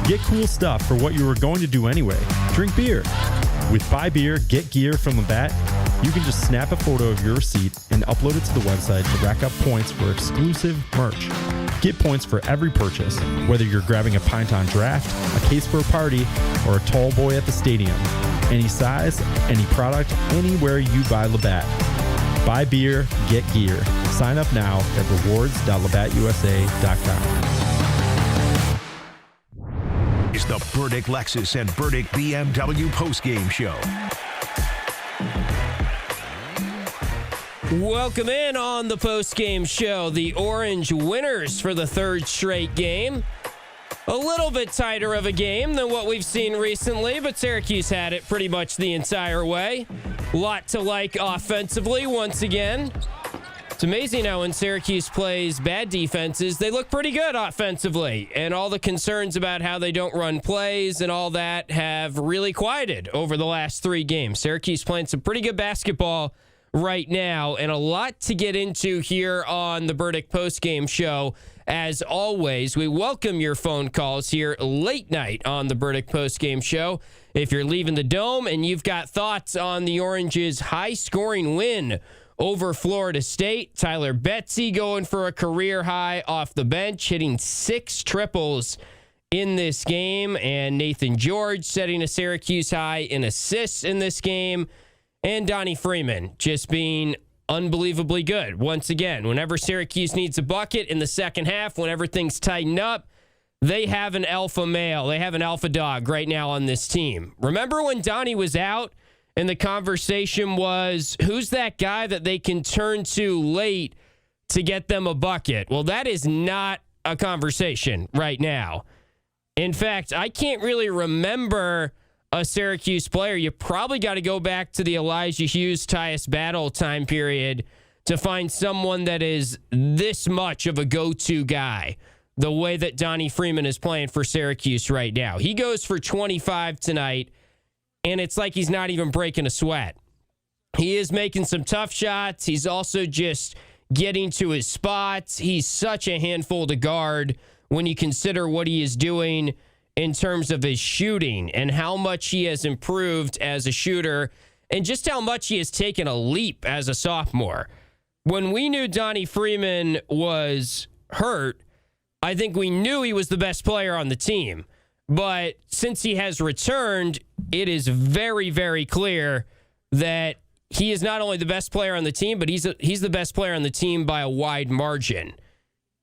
Get cool stuff for what you were going to do anyway. Drink beer. With Buy Beer, Get Gear from Labatt, you can just snap a photo of your receipt and upload it to the website to rack up points for exclusive merch. Get points for every purchase, whether you're grabbing a pint on draft, a case for a party, or a tall boy at the stadium. Any size, any product, anywhere you buy Labatt. Buy beer, get gear. Sign up now at rewards.labattusa.com. It's the Burdick Lexus and Burdick BMW postgame show. Welcome in on the postgame show. The Orange winners for the third straight game. A little bit tighter of a game than what we've seen recently, but Syracuse had it pretty much the entire way. A lot to like offensively once again. It's amazing how when Syracuse plays bad defenses, they look pretty good offensively. And all the concerns about how they don't run plays and all that have really quieted over the last 3 games. Syracuse playing some pretty good basketball right now, and a lot to get into here on the Burdick postgame show. As always, we welcome your phone calls here late night on the Burdick postgame show. If you're leaving the Dome and you've got thoughts on the Orange's high-scoring win over Florida State, Tyler Betsy going for a career high off the bench, hitting 6 triples in this game, and Nathan George setting a Syracuse high in assists in this game, and Donnie Freeman just being unbelievably good. Once again, whenever Syracuse needs a bucket in the second half, whenever things tighten up, they have an alpha male. They have an alpha dog right now on this team. Remember when Donnie was out and the conversation was, who's that guy that they can turn to late to get them a bucket? Well, that is not a conversation right now. In fact, I can't really remember a Syracuse player. You probably got to go back to the Elijah Hughes, Tyus Battle time period to find someone that is this much of a go-to guy, the way that Donnie Freeman is playing for Syracuse right now. He goes for 25 tonight, and it's like he's not even breaking a sweat. He is making some tough shots. He's also just getting to his spots. He's such a handful to guard when you consider what he is doing in terms of his shooting and how much he has improved as a shooter and just how much he has taken a leap as a sophomore. When we knew Donnie Freeman was hurt, I think we knew he was the best player on the team. But since he has returned, it is very, very clear that he is not only the best player on the team, but he's the best player on the team by a wide margin.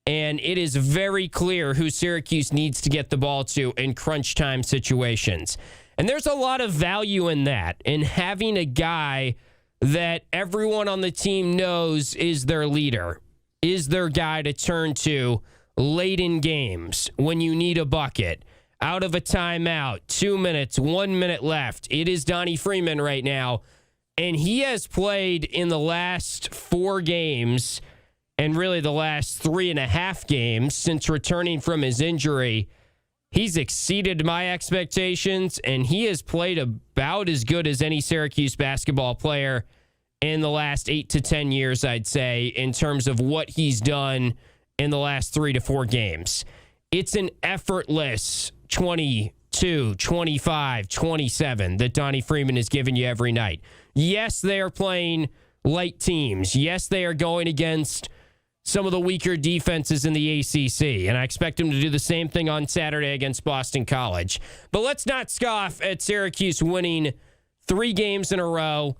And it is very clear who Syracuse needs to get the ball to in crunch time situations. And there's a lot of value in that, in having a guy that everyone on the team knows is their leader, is their guy to turn to late in games when you need a bucket. Out of a timeout, 2 minutes, 1 minute left. It is Donnie Freeman right now. And he has played in the last 4 games and really the last 3.5 games since returning from his injury. He's exceeded my expectations, and he has played about as good as any Syracuse basketball player in the last 8 to 10 years, I'd say, in terms of what he's done in the last 3 to 4 games. It's an effortless 22, 25, 27 that Donnie Freeman has given you every night. Yes, they are playing light teams. Yes, they are going against some of the weaker defenses in the ACC, and I expect him to do the same thing on Saturday against Boston College. But let's not scoff at Syracuse winning 3 games in a row,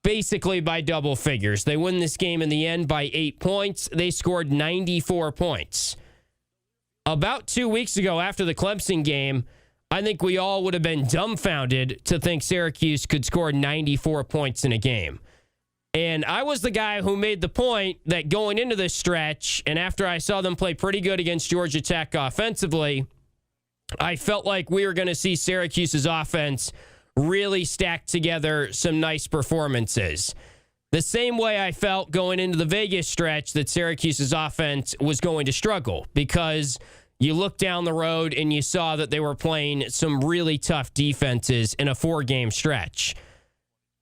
basically by double figures. They win this game in the end by 8 points. They scored 94 points. About 2 weeks ago after the Clemson game, I think we all would have been dumbfounded to think Syracuse could score 94 points in a game. And I was the guy who made the point that going into this stretch, and after I saw them play pretty good against Georgia Tech offensively, I felt like we were going to see Syracuse's offense really stack together some nice performances. The same way I felt going into the Vegas stretch that Syracuse's offense was going to struggle, because you look down the road and you saw that they were playing some really tough defenses in a 4-game stretch.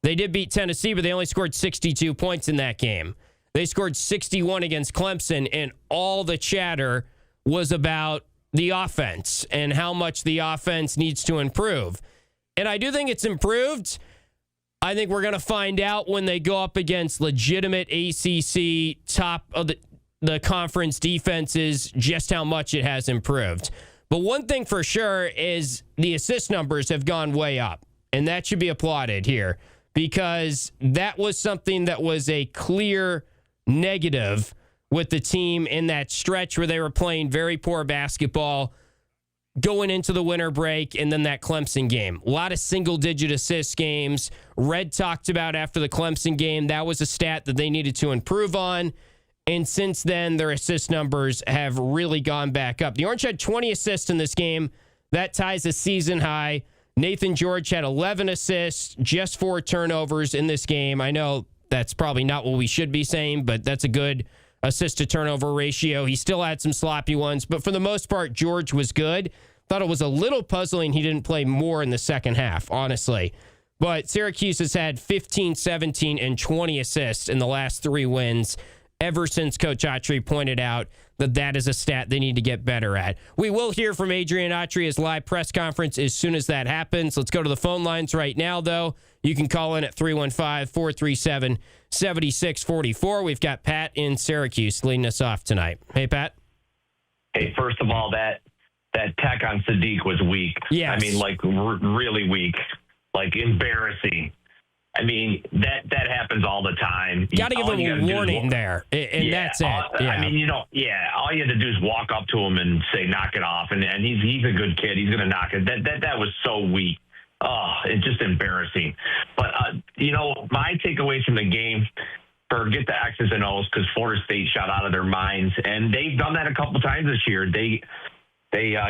They did beat Tennessee, but they only scored 62 points in that game. They scored 61 against Clemson, and all the chatter was about the offense and how much the offense needs to improve. And I do think it's improved. I think we're going to find out when they go up against legitimate ACC top of the conference defenses just how much it has improved. But one thing for sure is the assist numbers have gone way up, and that should be applauded here because that was something that was a clear negative with the team in that stretch where they were playing very poor basketball going into the winter break and then that Clemson game. A lot of single-digit assist games. Red talked about after the Clemson game, that was a stat that they needed to improve on. And since then, their assist numbers have really gone back up. The Orange had 20 assists in this game. That ties a season high. Nathan George had 11 assists, just 4 turnovers in this game. I know that's probably not what we should be saying, but that's a good assist-to-turnover ratio. He still had some sloppy ones, but for the most part, George was good. Thought it was a little puzzling he didn't play more in the second half, honestly. But Syracuse has had 15, 17, and 20 assists in the last 3 wins ever since Coach Autry pointed out that that is a stat they need to get better at. We will hear from Adrian Autry's live press conference as soon as that happens. Let's go to the phone lines right now, though. You can call in at 315-437-7644. We've got Pat in Syracuse leading us off tonight. Hey, Pat. Hey, first of all, that tech on Sadiq was weak. Yes. I mean, like, really weak. Like, embarrassing. I mean, that happens all the time. Got to give him a warning there, and that's it. I mean, all you had to do is walk up to him and say, knock it off, and he's a good kid. He's going to knock it. That was so weak. Oh, it's just embarrassing. But, my takeaways from the game, forget the X's and O's because Florida State shot out of their minds, and they've done that a couple times this year. They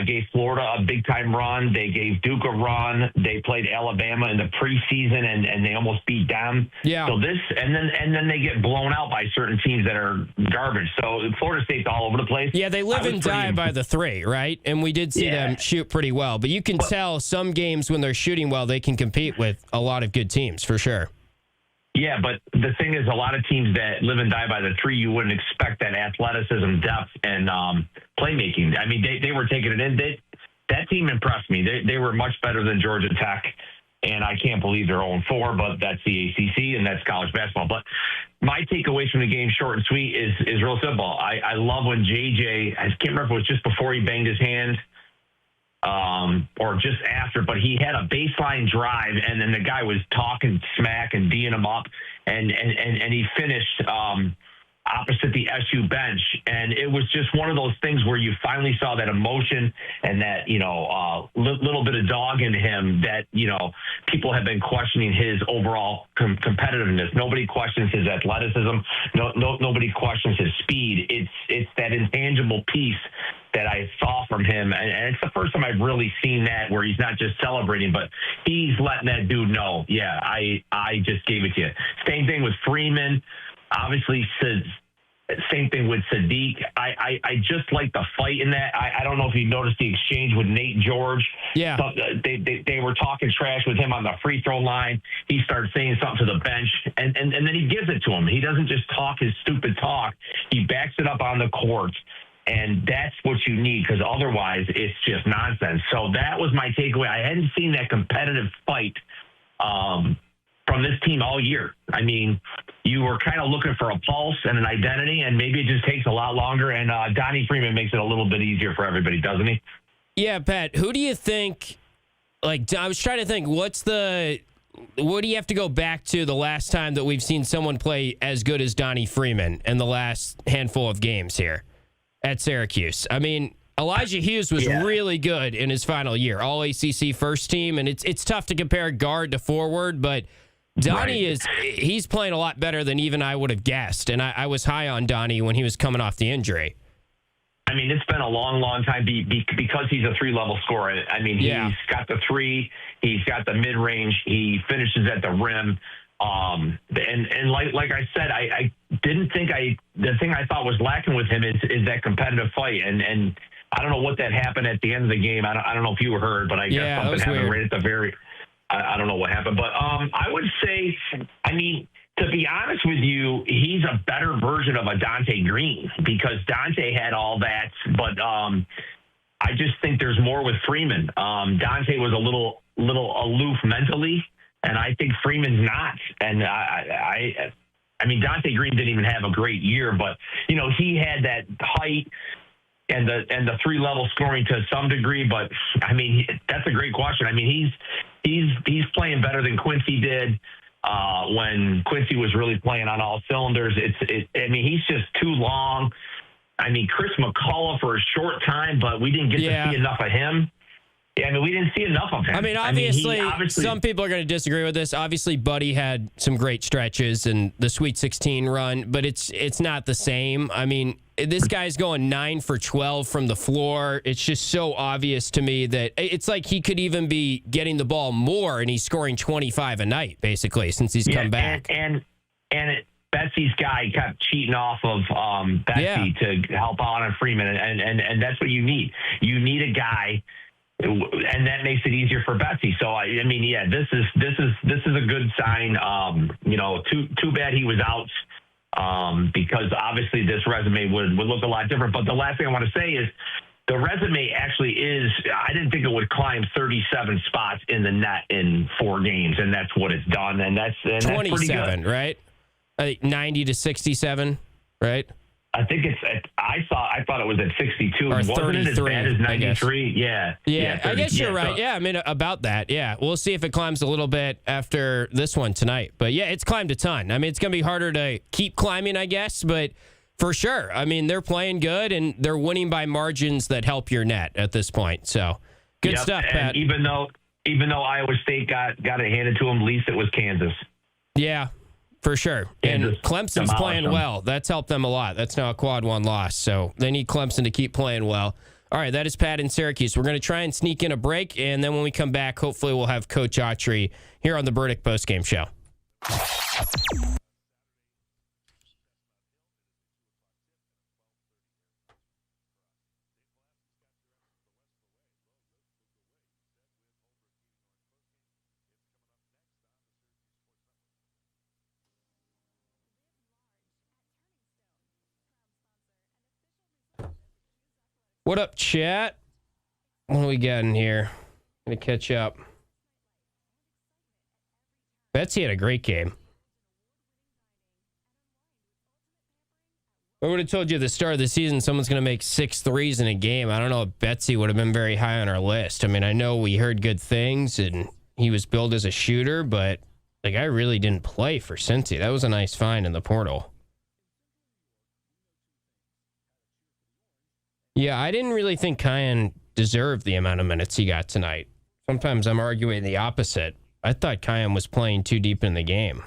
gave Florida a big-time run. They gave Duke a run. They played Alabama in the preseason, and they almost beat them. Yeah. So and then they get blown out by certain teams that are garbage. So Florida State's all over the place. Yeah, they live and die by the 3, right? And we did see them shoot pretty well. But you can tell some games when they're shooting well, they can compete with a lot of good teams, for sure. Yeah, but the thing is, a lot of teams that live and die by the 3, you wouldn't expect that athleticism, depth, and playmaking. I mean, they were taking it in. That team impressed me. They were much better than Georgia Tech, and I can't believe they're 0-4, but that's the ACC, and that's college basketball. But my takeaways from the game, short and sweet, is real simple. I love when JJ, I can't remember if it was just before he banged his hand, or just after, but he had a baseline drive, and then the guy was talking smack and D'ing him up, and he finished opposite the SU bench, and it was just one of those things where you finally saw that emotion and that little bit of dog in him that people have been questioning his overall competitiveness. Nobody questions his athleticism. Nobody questions his speed. It's that intangible piece that I saw from him, and it's the first time I've really seen that where he's not just celebrating, but he's letting that dude know, yeah, I just gave it to you. Same thing with Freeman. Obviously, same thing with Sadiq. I just like the fight in that. I don't know if you noticed the exchange with Nate George. Yeah. So they were talking trash with him on the free throw line. He started saying something to the bench, and then he gives it to him. He doesn't just talk his stupid talk. He backs it up on the court. And that's what you need, because otherwise it's just nonsense. So that was my takeaway. I hadn't seen that competitive fight from this team all year. I mean, you were kind of looking for a pulse and an identity, and maybe it just takes a lot longer. And Donnie Freeman makes it a little bit easier for everybody, doesn't he? Yeah, Pat, who do you think, like, I was trying to think, what do you have to go back to the last time that we've seen someone play as good as Donnie Freeman in the last handful of games here at Syracuse? I mean, Elijah Hughes was really good in his final year, all ACC first team, and it's tough to compare guard to forward, but Donnie he's playing a lot better than even I would have guessed, and I was high on Donnie when he was coming off the injury. I mean, it's been a long, long time because he's a 3-level scorer. I mean, he's got the 3, he's got the mid-range, he finishes at the rim. And like I said, I didn't think the thing I thought was lacking with him is that competitive fight. And I don't know what that happened at the end of the game. I don't know if you heard, but I guess something happened right at the very, I don't know what happened, but I would say, I mean, to be honest with you, he's a better version of a Dante Green, because Dante had all that, but I just think there's more with Freeman. Dante was a little aloof mentally, and I think Freeman's not. And I mean, Dante Green didn't even have a great year, but he had that height and the 3-level scoring to some degree. But I mean, that's a great question. I mean, he's playing better than Quincy did when Quincy was really playing on all cylinders. I mean, he's just too long. I mean, Chris McCullough for a short time, but we didn't get to see enough of him. Yeah, I mean, we didn't see enough of him. I mean, obviously, some people are going to disagree with this. Obviously, Buddy had some great stretches in the Sweet 16 run, but it's not the same. I mean, this guy's going 9 for 12 from the floor. It's just so obvious to me that it's like he could even be getting the ball more, and he's scoring 25 a night, basically, since he's come back. And Betsy's guy kept cheating off of Betsy to help out on Freeman, and that's what you need. You need a guy. And that makes it easier for Betsy. So I mean, yeah, this is a good sign. Too bad he was out because obviously this resume would look a lot different. But the last thing I want to say is the resume actually is. I didn't think it would climb 37 spots in the net in 4 games, and that's what it's done. And that's 27, pretty good. Right? I think 90 to 67, right? I think I thought it was at 62. Or Wasn't 33, it as bad as 93? Yeah. Yeah, 30, I guess you're right. Yeah, I mean, about that. Yeah, we'll see if it climbs a little bit after this one tonight. But yeah, it's climbed a ton. I mean, it's going to be harder to keep climbing, I guess, but for sure. I mean, they're playing good, and they're winning by margins that help your net at this point. So good stuff, Pat. And even though Iowa State got it handed to them, at least it was Kansas. Yeah. For sure. And Clemson's playing well. That's helped them a lot. That's now a quad 1 loss. So they need Clemson to keep playing well. All right, that is Pat in Syracuse. We're going to try and sneak in a break, and then when we come back, hopefully we'll have Coach Autry here on the Burdick Postgame Show. What up, chat? What do we got in here? Gonna catch up. Betsy had a great game. I would have told you at the start of the season someone's going to make 6 threes in a game. I don't know if Betsy would have been very high on our list. I mean, I know we heard good things, and he was billed as a shooter, but the guy really didn't play for Cincy. That was a nice find in the portal. Yeah, I didn't really think Kiyan deserved the amount of minutes he got tonight. Sometimes I'm arguing the opposite. I thought Kiyan was playing too deep in the game.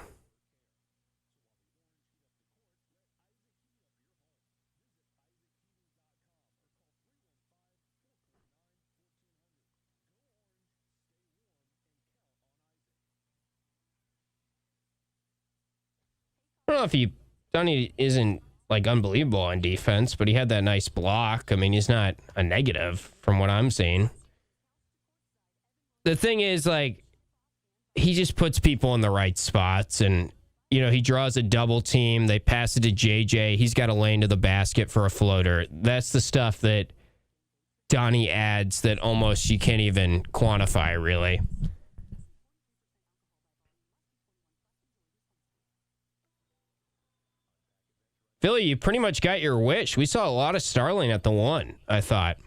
I don't know if Donnie isn't like unbelievable on defense, but he had that nice block. I mean, he's not a negative from what I'm seeing. The thing is, like, he just puts people in the right spots, and he draws a double team. They pass it to JJ. He's got a lane to the basket for a floater. That's the stuff that Donnie adds that almost you can't even quantify, really. Philly, you pretty much got your wish. We saw a lot of Starling at the 1, I thought.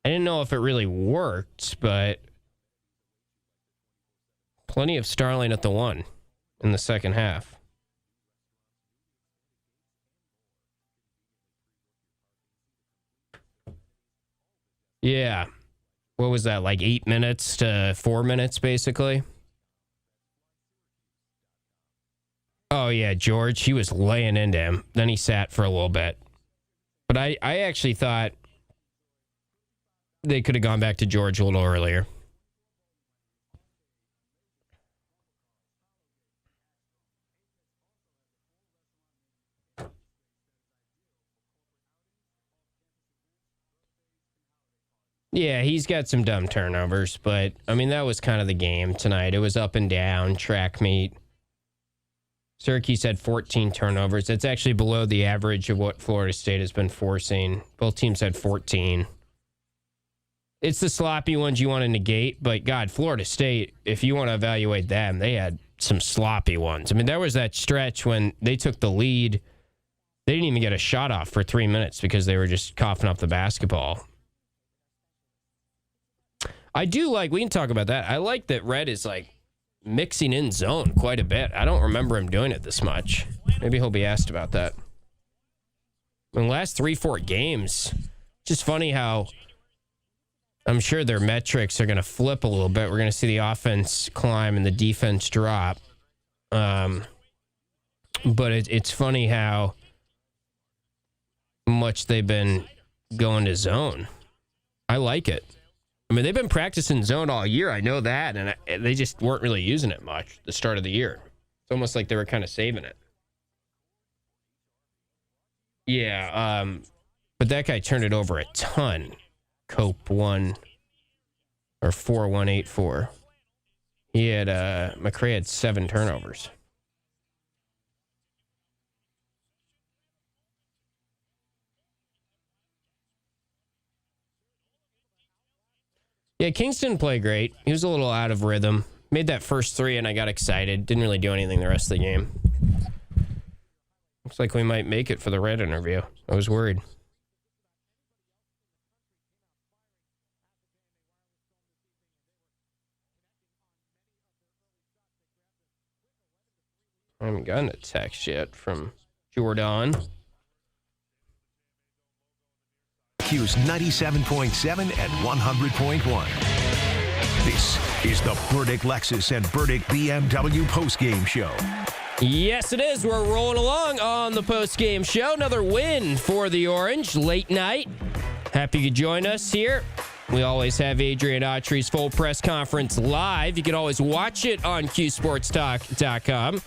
I didn't know if it really worked, but plenty of Starling at the 1 in the second half. Yeah. What was that, like 8 minutes to 4 minutes, basically? Oh, yeah, George, he was laying into him. Then he sat for a little bit. But I actually thought they could have gone back to George a little earlier. Yeah, he's got some dumb turnovers, but, I mean, that was kind of the game tonight. It was up and down, track meet. Syracuse had 14 turnovers. That's actually below the average of what Florida State has been forcing. Both teams had 14. It's the sloppy ones you want to negate, but God, Florida State, if you want to evaluate them, they had some sloppy ones. I mean, there was that stretch when they took the lead. They didn't even get a shot off for 3 minutes because they were just coughing up the basketball. I do like, we can talk about that. I like that Red is like mixing in zone quite a bit. I don't remember him doing it this much. Maybe he'll be asked about that. In the last 3-4 games, just funny how I'm sure their metrics are going to flip a little bit. We're going to see the offense climb and the defense drop. But it's funny how much they've been going to zone. I like it. I mean, they've been practicing zone all year. I know that, and they just weren't really using it much at the start of the year. It's almost like they were kind of saving it. Yeah, but that guy turned it over a ton. Cope 4184. He had McCray had 7 turnovers. Yeah, Kings didn't play great. He was a little out of rhythm. Made that first 3 and I got excited. Didn't really do anything the rest of the game. Looks like we might make it for the Red interview. I was worried. I haven't gotten a text yet from Jordan. Cuse 97.7 and 100.1. This is the Burdick Lexus and Burdick BMW postgame show. Yes, it is. We're rolling along on the postgame show. Another win for the Orange. Late night. Happy you could join us here. We always have Adrian Autry's full press conference live. You can always watch it on QSportsTalk.com.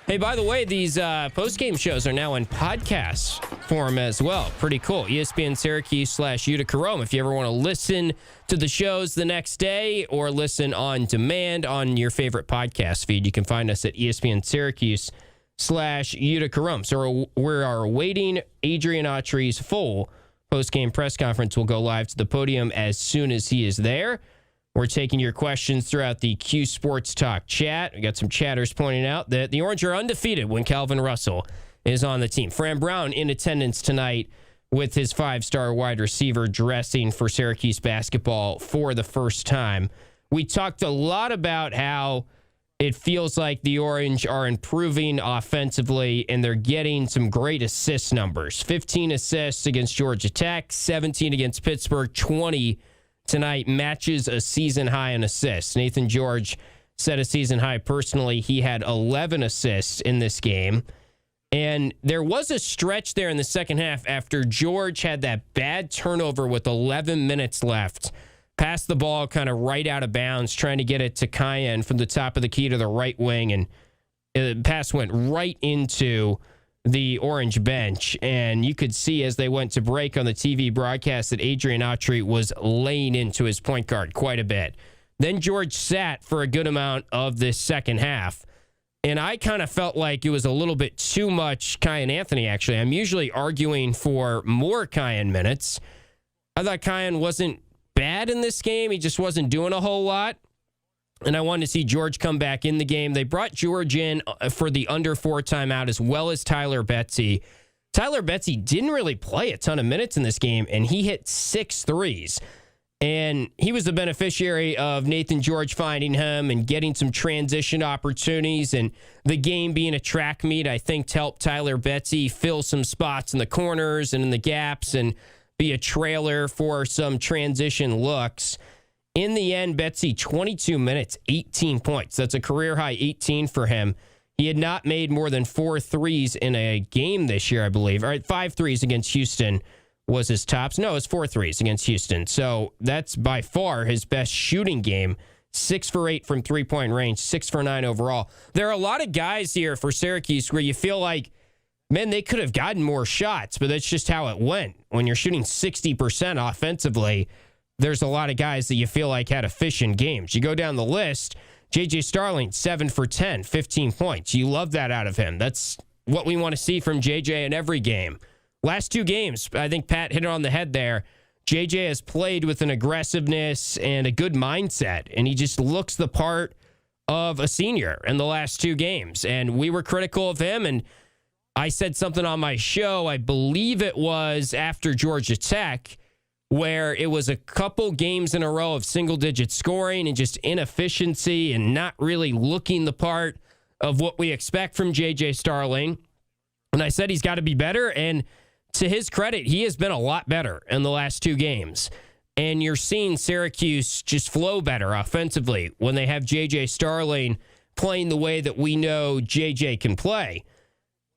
Hey, by the way, these post-game shows are now in podcast form as well. Pretty cool. ESPN Syracuse / Utica Rome. If you ever want to listen to the shows the next day or listen on demand on your favorite podcast feed, you can find us at ESPN Syracuse / Utica Rome. So we are awaiting Adrian Autry's full post-game press conference. We'll go live to the podium as soon as he is there. We're taking your questions throughout the Q Sports Talk chat. We got some chatters pointing out that the Orange are undefeated when Calvin Russell is on the team. Fran Brown in attendance tonight with his 5-star wide receiver dressing for Syracuse basketball for the first time. We talked a lot about how it feels like the Orange are improving offensively and they're getting some great assist numbers. 15 assists against Georgia Tech, 17 against Pittsburgh, 20 tonight, matches a season high in assists. Nathan George set a season high personally. He had 11 assists in this game. And there was a stretch there in the second half after George had that bad turnover with 11 minutes left. Passed the ball kind of right out of bounds, trying to get it to Cayenne from the top of the key to the right wing. And the pass went right into the Orange bench, and you could see as they went to break on the TV broadcast that Adrian Autry was laying into his point guard quite a bit. Then George sat for a good amount of this second half, and I kind of felt like it was a little bit too much Cayenne Anthony, actually. I'm usually arguing for more Cayenne minutes. I thought Cayenne wasn't bad in this game. He just wasn't doing a whole lot. And I wanted to see George come back in the game. They brought George in for the under 4 timeout as well as Tyler Betsy. Tyler Betsy didn't really play a ton of minutes in this game, and he hit 6 threes. And he was the beneficiary of Nathan George finding him and getting some transition opportunities. And the game being a track meet, I think, helped Tyler Betsy fill some spots in the corners and in the gaps and be a trailer for some transition looks. In the end, Betsy, 22 minutes, 18 points. That's a career-high 18 for him. He had not made more than 4 threes in a game this year, I believe. All right, 5 threes against Houston was his tops. No, it's 4 threes against Houston. So that's by far his best shooting game. 6 for 8 from three-point range, 6 for 9 overall. There are a lot of guys here for Syracuse where you feel like, man, they could have gotten more shots, but that's just how it went. When you're shooting 60% offensively, there's a lot of guys that you feel like had efficient games. You go down the list, J.J. Starling, 7 for 10, 15 points. You love that out of him. That's what we want to see from J.J. in every game. Last 2 games, I think Pat hit it on the head there. JJ has played with an aggressiveness and a good mindset, and he just looks the part of a senior in the last 2 games. And we were critical of him, and I said something on my show, I believe it was after Georgia Tech, where it was a couple games in a row of single-digit scoring and just inefficiency and not really looking the part of what we expect from J.J. Starling. And I said he's got to be better, and to his credit, he has been a lot better in the last 2 games. And you're seeing Syracuse just flow better offensively when they have J.J. Starling playing the way that we know J.J. can play.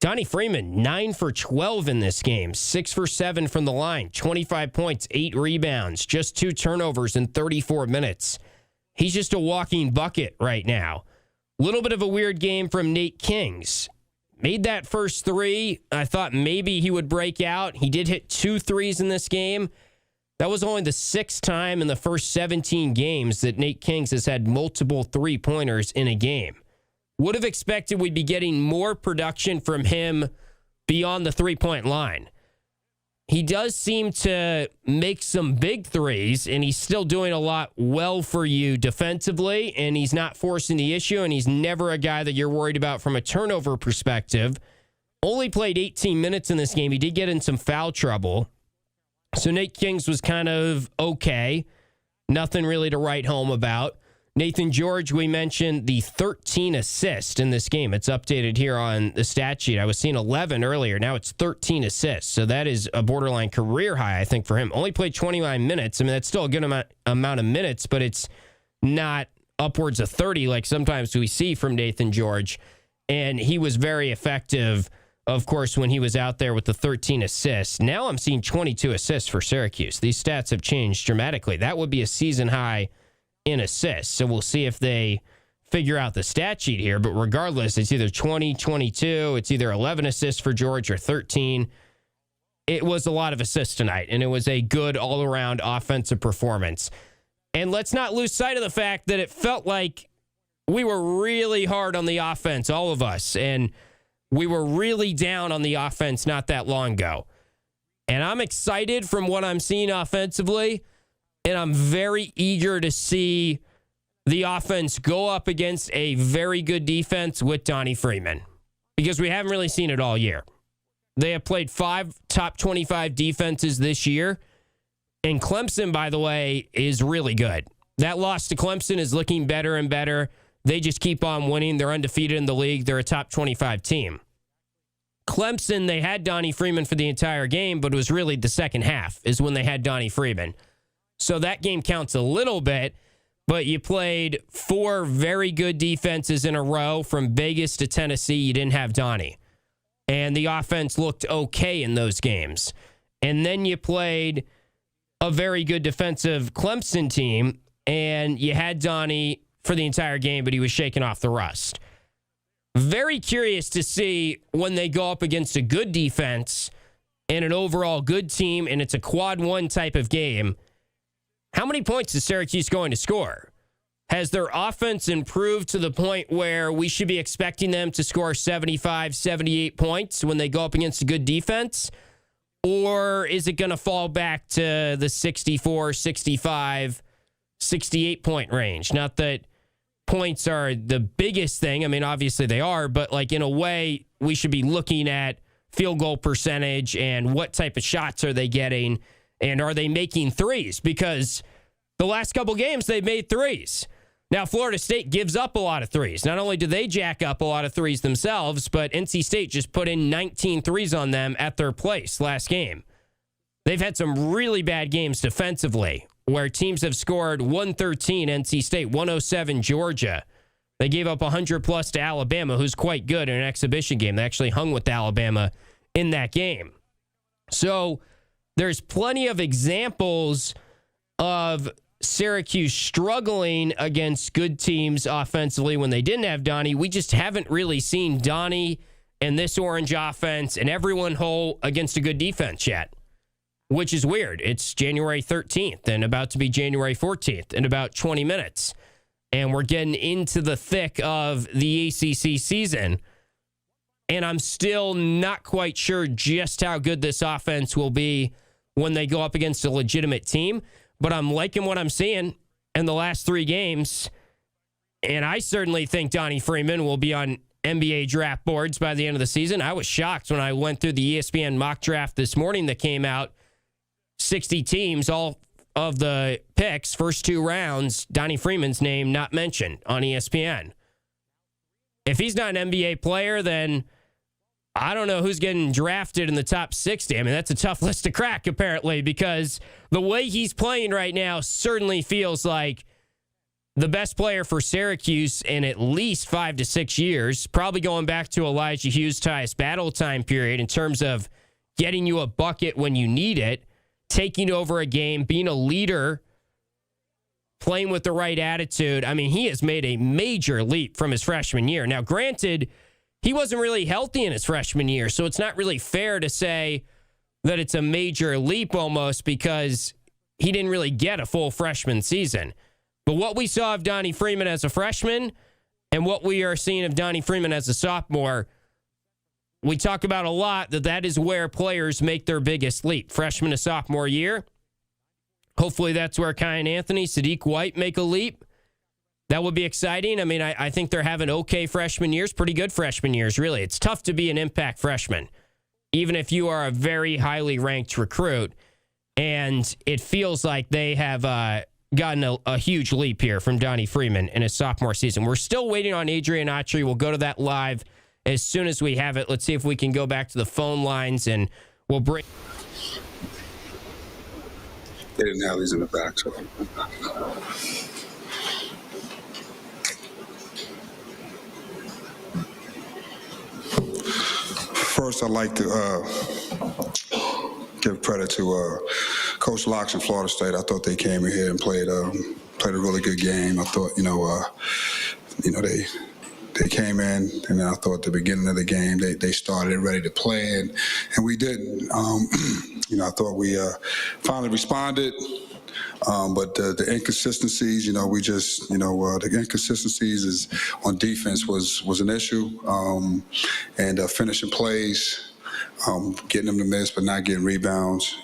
Donnie Freeman, 9 for 12 in this game, 6 for 7 from the line, 25 points, 8 rebounds, just 2 turnovers in 34 minutes. He's just a walking bucket right now. Little bit of a weird game from Nate Kings. Made that first 3. I thought maybe he would break out. He did hit 2 threes in this game. That was only the 6th time in the first 17 games that Nate Kings has had multiple 3-pointers in a game. Would have expected we'd be getting more production from him beyond the 3-point line. He does seem to make some big threes, and he's still doing a lot well for you defensively, and he's not forcing the issue, and he's never a guy that you're worried about from a turnover perspective. Only played 18 minutes in this game. He did get in some foul trouble. So Nate Kings was kind of okay. Nothing really to write home about. Nathan George, we mentioned the 13 assists in this game. It's updated here on the stat sheet. I was seeing 11 earlier. Now it's 13 assists. So that is a borderline career high, I think, for him. Only played 29 minutes. I mean, that's still a good amount of minutes, but it's not upwards of 30 like sometimes we see from Nathan George. And he was very effective, of course, when he was out there with the 13 assists. Now I'm seeing 22 assists for Syracuse. These stats have changed dramatically. That would be a season high in assists. So we'll see if they figure out the stat sheet here. But regardless, it's either 20, 22. It's either 11 assists for George or 13. It was a lot of assists tonight, and it was a good all-around offensive performance. And let's not lose sight of the fact that it felt like we were really hard on the offense, all of us. And we were really down on the offense not that long ago. And I'm excited from what I'm seeing offensively. And I'm very eager to see the offense go up against a very good defense with Donnie Freeman, because we haven't really seen it all year. They have played 5 top 25 defenses this year. And Clemson, by the way, is really good. That loss to Clemson is looking better and better. They just keep on winning. They're undefeated in the league. They're a top 25 team. Clemson, they had Donnie Freeman for the entire game, but it was really the second half is when they had Donnie Freeman. So that game counts a little bit, but you played 4 very good defenses in a row from Vegas to Tennessee. You didn't have Donnie. And the offense looked okay in those games. And then you played a very good defensive Clemson team, and you had Donnie for the entire game, but he was shaking off the rust. Very curious to see when they go up against a good defense and an overall good team, and it's a quad 1 type of game. How many points is Syracuse going to score? Has their offense improved to the point where we should be expecting them to score 75, 78 points when they go up against a good defense? Or is it going to fall back to the 64, 65, 68 point range? Not that points are the biggest thing. I mean, obviously they are, but like in a way, we should be looking at field goal percentage and what type of shots are they getting, and are they making threes? Because the last couple games, they've made threes. Now, Florida State gives up a lot of threes. Not only do they jack up a lot of threes themselves, but NC State just put in 19 threes on them at their place last game. They've had some really bad games defensively, where teams have scored 113 NC State, 107 Georgia. They gave up 100-plus to Alabama, who's quite good in an exhibition game. They actually hung with Alabama in that game. So there's plenty of examples of Syracuse struggling against good teams offensively when they didn't have Donnie. We just haven't really seen Donnie and this Orange offense and everyone whole against a good defense yet, which is weird. It's January 13th and about to be January 14th in about 20 minutes. And we're getting into the thick of the ACC season. And I'm still not quite sure just how good this offense will be when they go up against a legitimate team. But I'm liking what I'm seeing in the last 3 games. And I certainly think Donnie Freeman will be on NBA draft boards by the end of the season. I was shocked when I went through the ESPN mock draft this morning that came out. 60 teams, all of the picks, first 2 rounds, Donnie Freeman's name not mentioned on ESPN. If he's not an NBA player, then I don't know who's getting drafted in the top 60. I mean, that's a tough list to crack, apparently, because the way he's playing right now certainly feels like the best player for Syracuse in at least 5 to 6 years, probably going back to Elijah Hughes' Tyus Battle time period in terms of getting you a bucket when you need it, taking over a game, being a leader, playing with the right attitude. I mean, he has made a major leap from his freshman year. Now, granted, he wasn't really healthy in his freshman year, so it's not really fair to say that it's a major leap almost because he didn't really get a full freshman season. But what we saw of Donnie Freeman as a freshman and what we are seeing of Donnie Freeman as a sophomore, we talk about a lot that is where players make their biggest leap, freshman to sophomore year. Hopefully that's where Kyan Anthony, Sadiq White make a leap. That would be exciting. I mean, I think they're having okay freshman years, pretty good freshman years, really. It's tough to be an impact freshman, even if you are a very highly ranked recruit. And it feels like they have gotten a huge leap here from Donnie Freeman in his sophomore season. We're still waiting on Adrian Autry. We'll go to that live as soon as we have it. Let's see if we can go back to the phone lines, and we'll bring... They didn't have these in the back, so... First, I'd like to give credit to Coach Locks in Florida State. I thought they came in here and played a really good game. I thought, they came in, and I thought at the beginning of the game they started ready to play, and we didn't. I thought we finally responded. But the inconsistencies, the inconsistencies is on defense was an issue, and finishing plays, getting them to miss but not getting rebounds.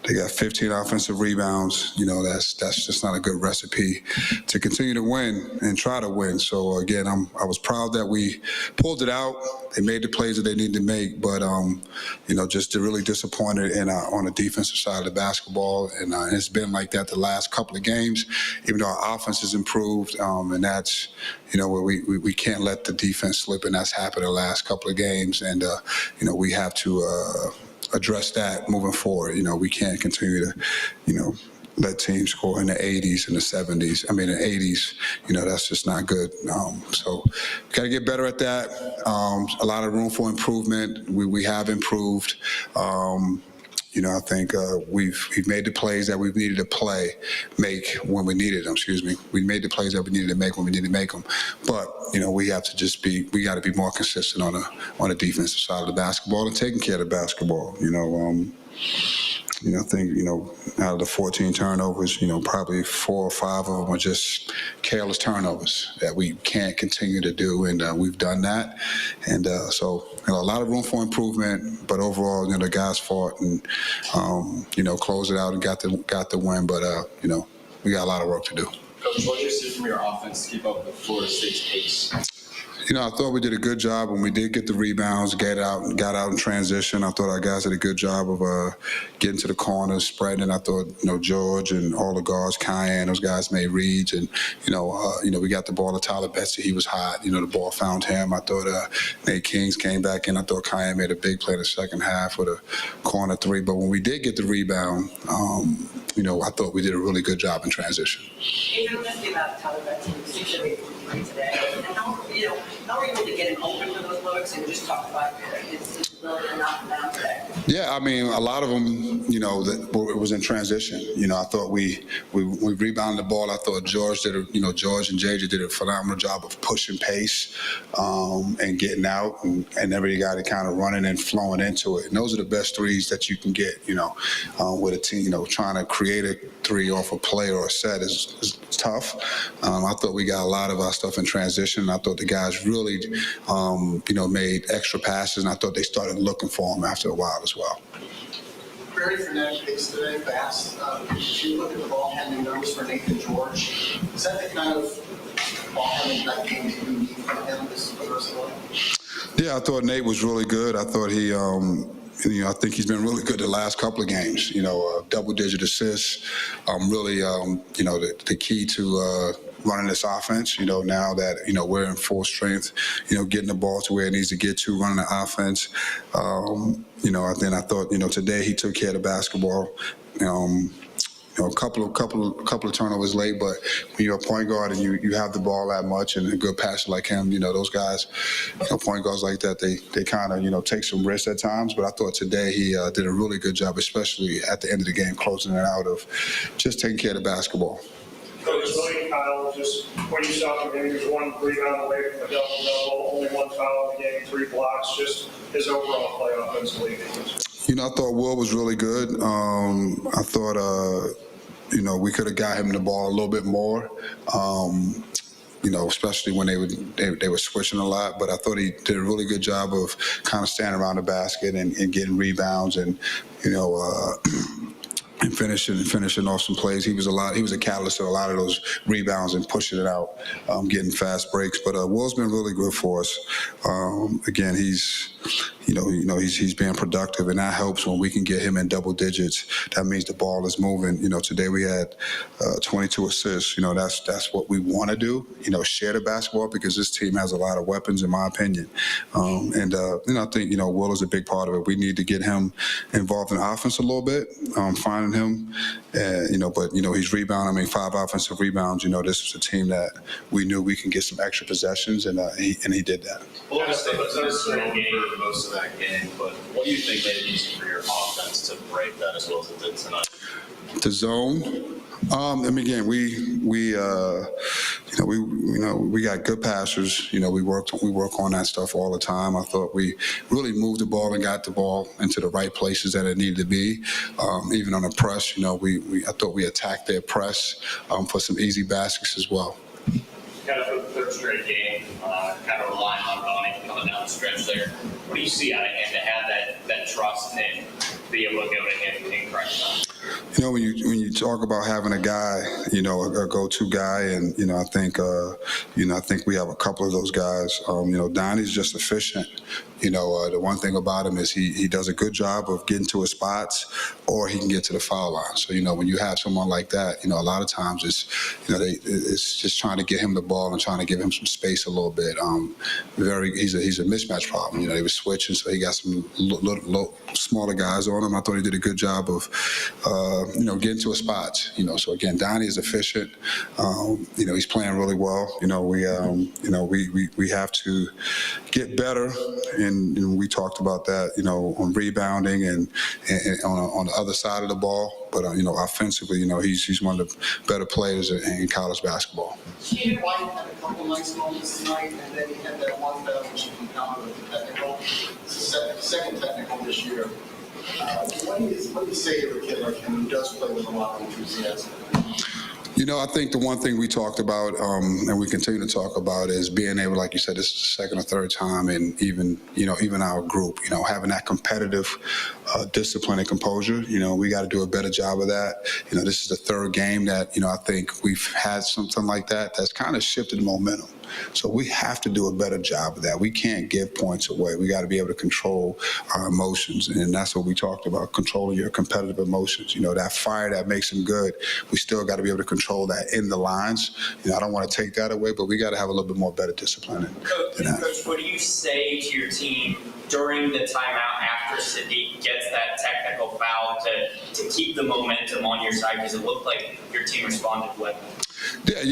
They got 15 offensive rebounds. That's just not a good recipe to continue to win and try to win. So again, I was proud that we pulled it out. They made the plays that they needed to make, but just really disappointed on the defensive side of the basketball. And it's been like that the last couple of games, even though our offense has improved. And that's where we can't let the defense slip, and that's happened the last couple of games. And we have to address that moving forward. We can't continue to, let teams score in the 80s and the 70s. I mean, the 80s, that's just not good. So got to get better at that. A lot of room for improvement. We have improved. I think we've made the plays that we've needed to make when we needed them. We made the plays that we needed to make when we needed to make them. But we have to we got to be more consistent on the defensive side of the basketball and taking care of the basketball. I think, out of the 14 turnovers, probably 4 or 5 of them are just careless turnovers that we can't continue to do, and we've done that. And so a lot of room for improvement, but overall, the guys fought and, closed it out and got the win, but, we got a lot of work to do. Coach, what do you see from your offense to keep up with Florida State's pace? I thought we did a good job when we did get the rebounds, got out in transition. I thought our guys did a good job of getting to the corners, spreading. I thought, George and all the guards, Kyan, those guys made reads. And, we got the ball to Tyler Betsy. He was hot. The ball found him. I thought Nate Kings came back in. I thought Kyan made a big play in the second half with a corner 3. But when we did get the rebound, I thought we did a really good job in transition. Adrian, let's think about Tyler Betsy, 6 of 8 today. How are you able to get him open for those looks, and just talk about his ability to knock them down today? Yeah, I mean, a lot of them, it was in transition. I thought we rebounded the ball. I thought George and JJ did a phenomenal job of pushing pace and getting out, and everybody got it kind of running and flowing into it. And those are the best threes that you can get, with a team, trying to create a 3 off a play or a set is tough. I thought we got a lot of our stuff in transition. I thought the guys really, made extra passes, and I thought they started looking for them after a while as well. very frenetic pace today, fast. If you look at the ball handling numbers for Nathan George, is that the kind of ball handling that game that you need from him this for the rest of the way? Yeah, I thought Nate was really good. I thought he, I think he's been really good the last couple of games. Double-digit assists. Really, the key to running this offense. Now that we're in full strength, getting the ball to where it needs to get to, running the offense. I thought, today he took care of the basketball. A couple of turnovers late, but when you're a point guard and you have the ball that much and a good passer like him, those guys, point guards like that, they kind of, take some risks at times. But I thought today he did a really good job, especially at the end of the game, closing it out of just taking care of the basketball. Coach Kyle, just when you saw him, he was one rebound away from a double-double, only one foul in the game, 3 blocks, just his overall play offensively. I thought Will was really good. I thought, we could have got him the ball a little bit more, especially when they were switching a lot. But I thought he did a really good job of kind of standing around the basket and getting rebounds and, and finishing off some plays. He was a catalyst of a lot of those rebounds and pushing it out, getting fast breaks. But Will's been really good for us. Again, he's being productive, and that helps when we can get him in double digits. That means the ball is moving. Today we had 22 assists. That's what we want to do. Share the basketball because this team has a lot of weapons, in my opinion. I think Will is a big part of it. We need to get him involved in offense a little bit, finding him. But he's rebounding. 5 offensive rebounds. This was a team that we knew we can get some extra possessions, and he did that. Well, it's a slow game for most of that game, but what do you think made it easy for your offense to break that as well as it did tonight? The zone. Again, we got good passers. We work on that stuff all the time. I thought we really moved the ball and got the ball into the right places that it needed to be. Even on the press, I thought we attacked their press for some easy baskets as well. Kind of for the third straight game, kind of relying on Ronnie coming down the stretch there. What do you see out of him to have that trust and be able to go to him in crunch time? When you talk about having a guy, a go-to guy, and I think we have a couple of those guys. Donnie's just efficient. The one thing about him is he does a good job of getting to his spots, or he can get to the foul line. So when you have someone like that, a lot of times it's just trying to get him the ball and trying to give him some space a little bit. He's a mismatch problem. They were switching, so he got some little smaller guys on him. I thought he did a good job of getting to his spots. So again, Donnie is efficient. He's playing really well. We have to get better. And we talked about that, on rebounding and on the other side of the ball. But, offensively, he's one of the better players in college basketball. He White had a couple nice moments tonight, and then he had that one foul which he compounded with the technical. It's the second technical this year. What do you say to a kid like him who does play with a lot of enthusiasm? I think the one thing we talked about, and we continue to talk about, is being able, like you said, this is the second or third time, and even our group, having that competitive discipline and composure. We got to do a better job of that. This is the third game that, I think we've had something like that that's kind of shifted momentum. So we have to do a better job of that. We can't give points away. We got to be able to control our emotions, and that's what we talked about, controlling your competitive emotions. That fire that makes them good, we still got to be able to control that in the lines. I don't want to take that away, but we got to have a little bit more better discipline. Coach, what do you say to your team during the timeout after Sadiq gets that technical foul to keep the momentum on your side? Because it looked like your team responded well. Yeah,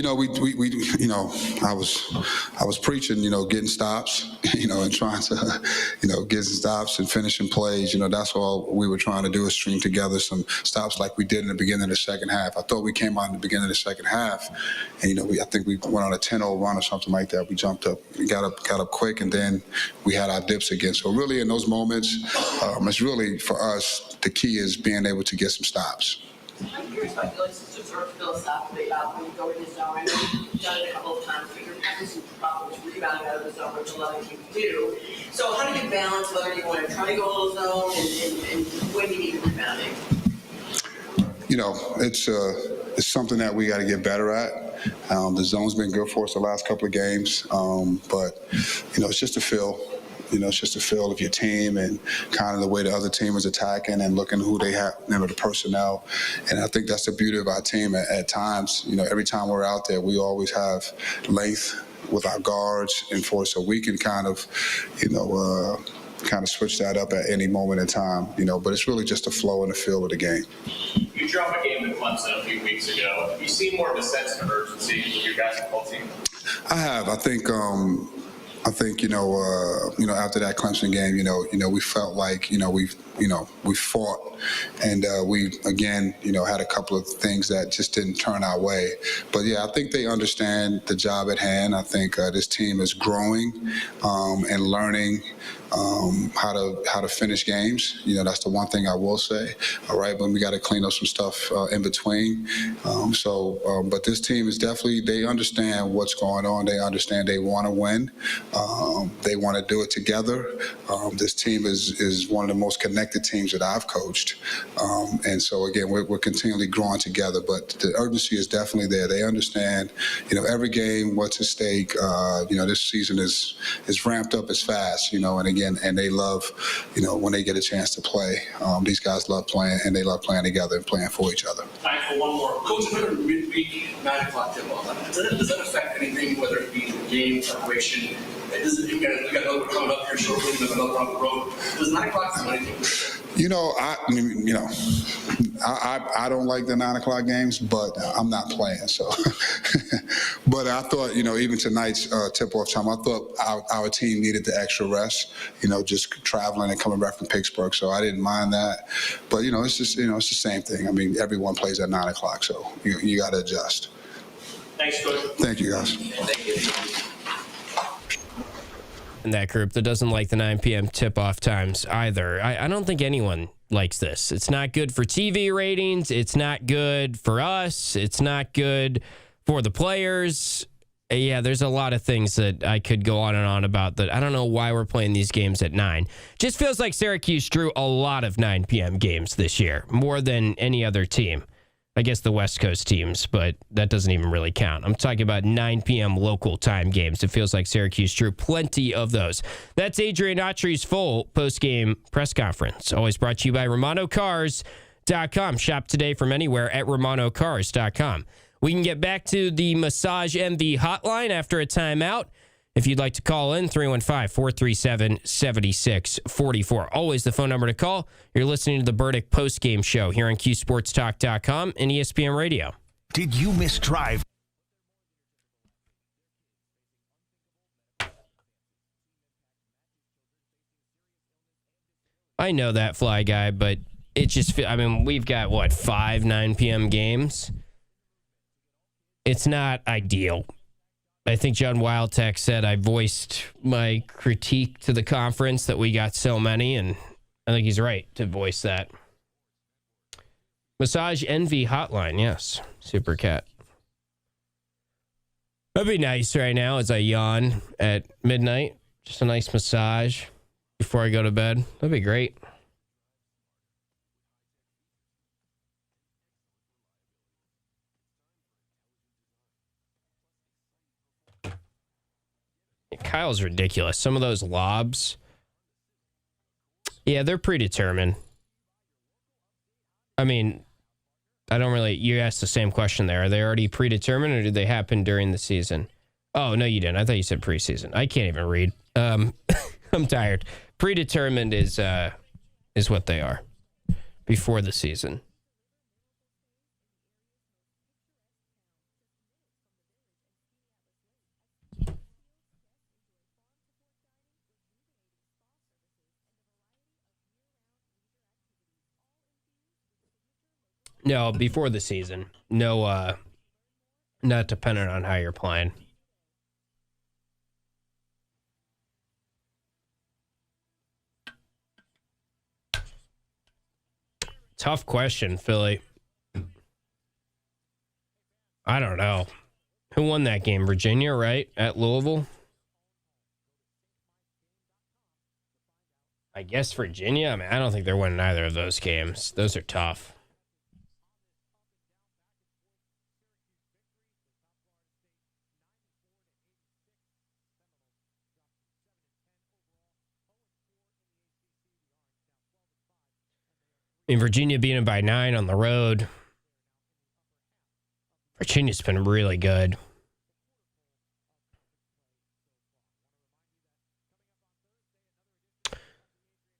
I was preaching, getting stops, and trying to, get stops and finishing plays. That's all we were trying to do is string together some stops like we did in the beginning of the second half. I thought we came out in the beginning of the second half, and I think we went on a 10-0 run or something like that. We jumped up, we got up quick, and then we had our dips again. So really, in those moments, it's really for us the key is being able to get some stops. I'm curious about just sort of philosophically about when you go in the zone. I know you've done it a couple of times, but you're having some problems rebounding out of the zone, which a lot of teams do. So how do you balance whether you want to try to go a little zone and when you need to rebounding? It's something that we got to get better at. The zone's been good for us the last couple of games, but it's just a feel. It's just a feel of your team and kind of the way the other team is attacking and looking who they have, the personnel. And I think that's the beauty of our team at times. Every time we're out there, we always have length with our guards and so we can kind of switch that up at any moment in time, but it's really just the flow and the feel of the game. You dropped a game to Clemson a few weeks ago. Have you seen more of a sense of urgency with your guys' football team? I have. I think after that Clemson game, we felt like we fought, and we again had a couple of things that just didn't turn our way. But yeah, I think they understand the job at hand. I think this team is growing and learning how to finish games. That's the one thing I will say. All right, but we got to clean up some stuff in between. But this team is definitely, they understand what's going on. They understand they want to win. They want to do it together. This team is one of the most connected teams that I've coached. And so again, we're continually growing together, but the urgency is definitely there. They understand, every game, what's at stake. This season is ramped up as fast, and again, and they love, when they get a chance to play. These guys love playing, and they love playing together and playing for each other. Time for one more. Coach, another midweek 9 o'clock tip-off. Does that affect anything, whether it be the game, preparation? We got another one coming up here shortly, and another one on the road. Does 9 o'clock do anything? I don't like the 9 o'clock games, but I'm not playing. So, but I thought, even tonight's tip-off time, I thought our team needed the extra rest. Just traveling and coming back from Pittsburgh, so I didn't mind that. But it's just, it's the same thing. I mean, everyone plays at 9 o'clock, so you got to adjust. Thanks, Coach. Thank you, guys. Thank you. In that group that doesn't like the 9 p.m. tip-off times either. I don't think anyone likes this. It's not good for TV ratings. It's not good for us. It's not good for the players. Yeah, there's a lot of things that I could go on and on about that. I don't know why we're playing these games at 9. Just feels like Syracuse drew a lot of 9 p.m. games this year, more than any other team. I guess the West Coast teams, but that doesn't even really count. I'm talking about 9 p.m. local time games. It feels like Syracuse drew plenty of those. That's Adrian Autry's full post-game press conference. Always brought to you by RomanoCars.com. Shop today from anywhere at RomanoCars.com. We can get back to the Massage MV hotline after a timeout. If you'd like to call in, 315-437-7644. Always the phone number to call. You're listening to the Burdick Postgame Show here on QSportsTalk.com and ESPN Radio. Did you miss Drive? I know that, Fly Guy, but it just, we've got, 5 9 p.m. games? It's not ideal. I think John Wildtech said I voiced my critique to the conference that we got so many, and I think he's right to voice that. Massage Envy Hotline, yes. Super Cat. That'd be nice right now as I yawn at midnight. Just a nice massage before I go to bed. That'd be great. Kyle's ridiculous. Some of those lobs, yeah, they're predetermined. You asked the same question there. Are they already predetermined or did they happen during the season? Oh, no, you didn't. I thought you said preseason. I can't even read. I'm tired. Predetermined is what they are before the season. No, before the season. No, not dependent on how you're playing. Tough question, Philly. I don't know. Who won that game? Virginia, right? At Louisville? I guess Virginia. I mean, I don't think they're winning either of those games. Those are tough. I mean, Virginia beating them by 9 on the road. Virginia's been really good.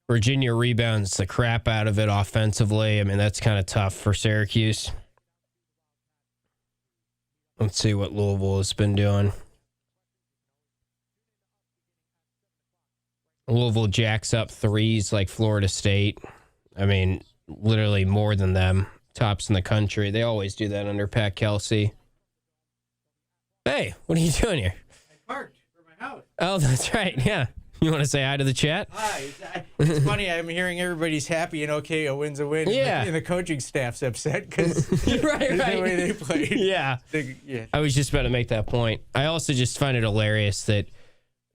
Virginia rebounds the crap out of it offensively. I mean, that's kind of tough for Syracuse. Let's see what Louisville has been doing. Louisville jacks up threes like Florida State. I mean, literally more than them. Tops in the country. They always do that under Pat Kelsey. Hey, what are you doing here? I parked for my house. Oh, that's right. Yeah. You want to say hi to the chat? Hi. It's funny. I'm hearing everybody's happy and okay. A win's a win. Yeah. And the coaching staff's upset because right. the way they played. Yeah. Yeah. I was just about to make that point. I also just find it hilarious that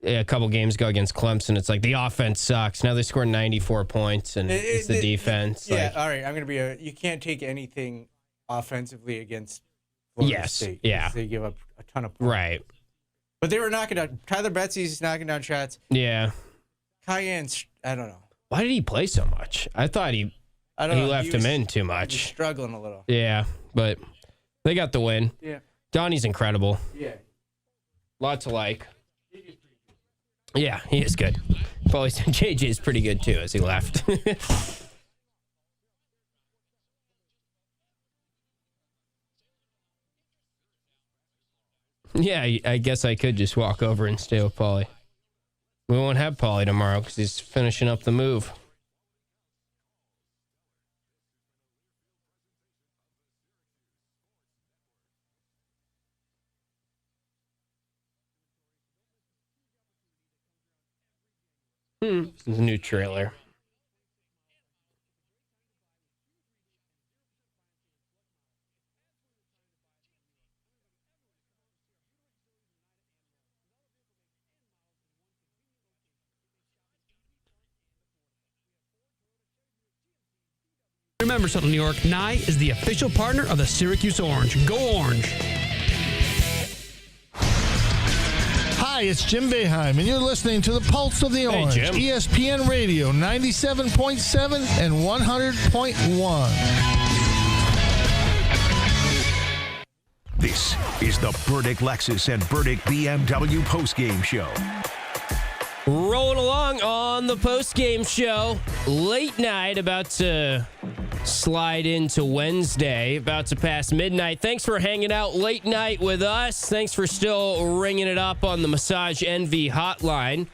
a couple games ago against Clemson, it's like the offense sucks. Now they scored 94 points, and it's the defense. Yeah, all right. I'm going to be you can't take anything offensively against Florida State. Yeah. They give up a ton of points. Right. But they were knocking down. Tyler Betsy's knocking down shots. Yeah. Cayenne's, I don't know. Why did he play so much? I thought he left him in too much. He was struggling a little. Yeah, but they got the win. Yeah. Donnie's incredible. Yeah. Lots to like. Yeah, he is good. Probably JJ's pretty good too as he left. Yeah, I guess I could just walk over and stay with Paulie. We won't have Paulie tomorrow because he's finishing up the move. This is a new trailer. Remember something, New York. Nye is the official partner of the Syracuse Orange. Go Orange. Hi, it's Jim Boeheim, and you're listening to the Pulse of the Orange. Jim. ESPN Radio, 97.7 and 100.1. This is the Burdick Lexus and Burdick BMW postgame show. Rolling along on the post-game show. Late night, about to slide into Wednesday, about to pass midnight. Thanks for hanging out late night with us. Thanks for still ringing it up on the Massage Envy hotline.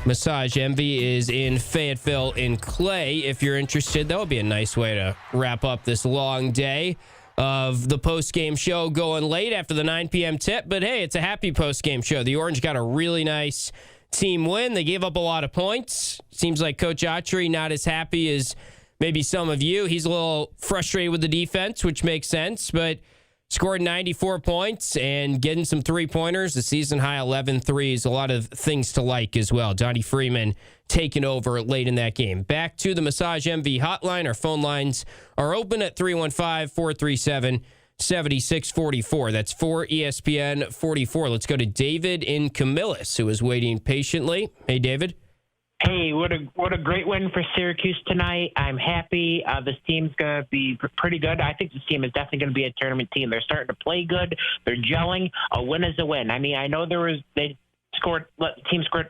Massage Envy is in Fayetteville in Clay. If you're interested, that would be a nice way to wrap up this long day of the post-game show, going late after the 9 p.m. tip. But hey, it's a happy post-game show. The Orange got a really nice team win. They gave up a lot of points. Seems like Coach Autry not as happy as maybe some of you. He's a little frustrated with the defense, which makes sense, but scored 94 points and getting some three-pointers, the season-high 11 threes, a lot of things to like as well. Donnie Freeman taking over late in that game. Back to the Massage MV hotline. Our phone lines are open at 315-437-7644. That's 4ESPN 44. Let's go to David in Camillus, who is waiting patiently. Hey, David. Hey, what a great win for Syracuse tonight. I'm happy. This team's going to be pretty good. I think this team is definitely going to be a tournament team. They're starting to play good. They're gelling. A win is a win. I mean, I know the team scored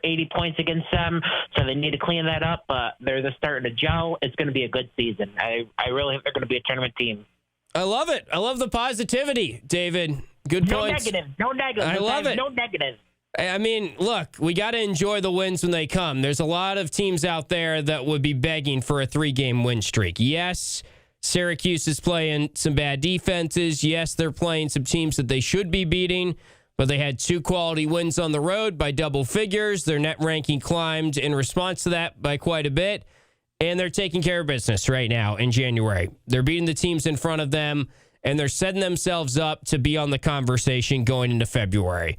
80 points against them, so they need to clean that up, but they're starting to gel. It's going to be a good season. I really think they're going to be a tournament team. I love it. I love the positivity, David. Good points. No negative. I love it. No negative. I mean, look, we got to enjoy the wins when they come. There's a lot of teams out there that would be begging for a 3-game win streak. Yes, Syracuse is playing some bad defenses. Yes, they're playing some teams that they should be beating, but they had 2 quality wins on the road by double figures. Their net ranking climbed in response to that by quite a bit, and they're taking care of business right now in January. They're beating the teams in front of them, and they're setting themselves up to be on the conversation going into February.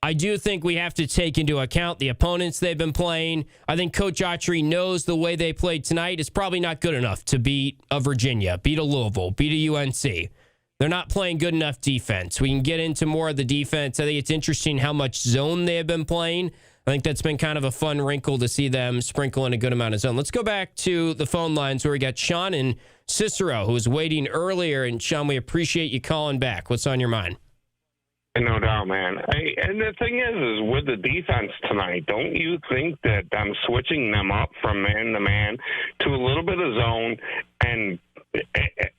I do think we have to take into account the opponents they've been playing. I think Coach Autry knows the way they played tonight is probably not good enough to beat a Virginia, beat a Louisville, beat a UNC. They're not playing good enough defense. We can get into more of the defense. I think it's interesting how much zone they have been playing. I think that's been kind of a fun wrinkle to see them sprinkle in a good amount of zone. Let's go back to the phone lines where we got Sean and Cicero, who was waiting earlier. And Sean, we appreciate you calling back. What's on your mind? No doubt, man. And the thing is with the defense tonight, don't you think that I'm switching them up from man to man to a little bit of zone? And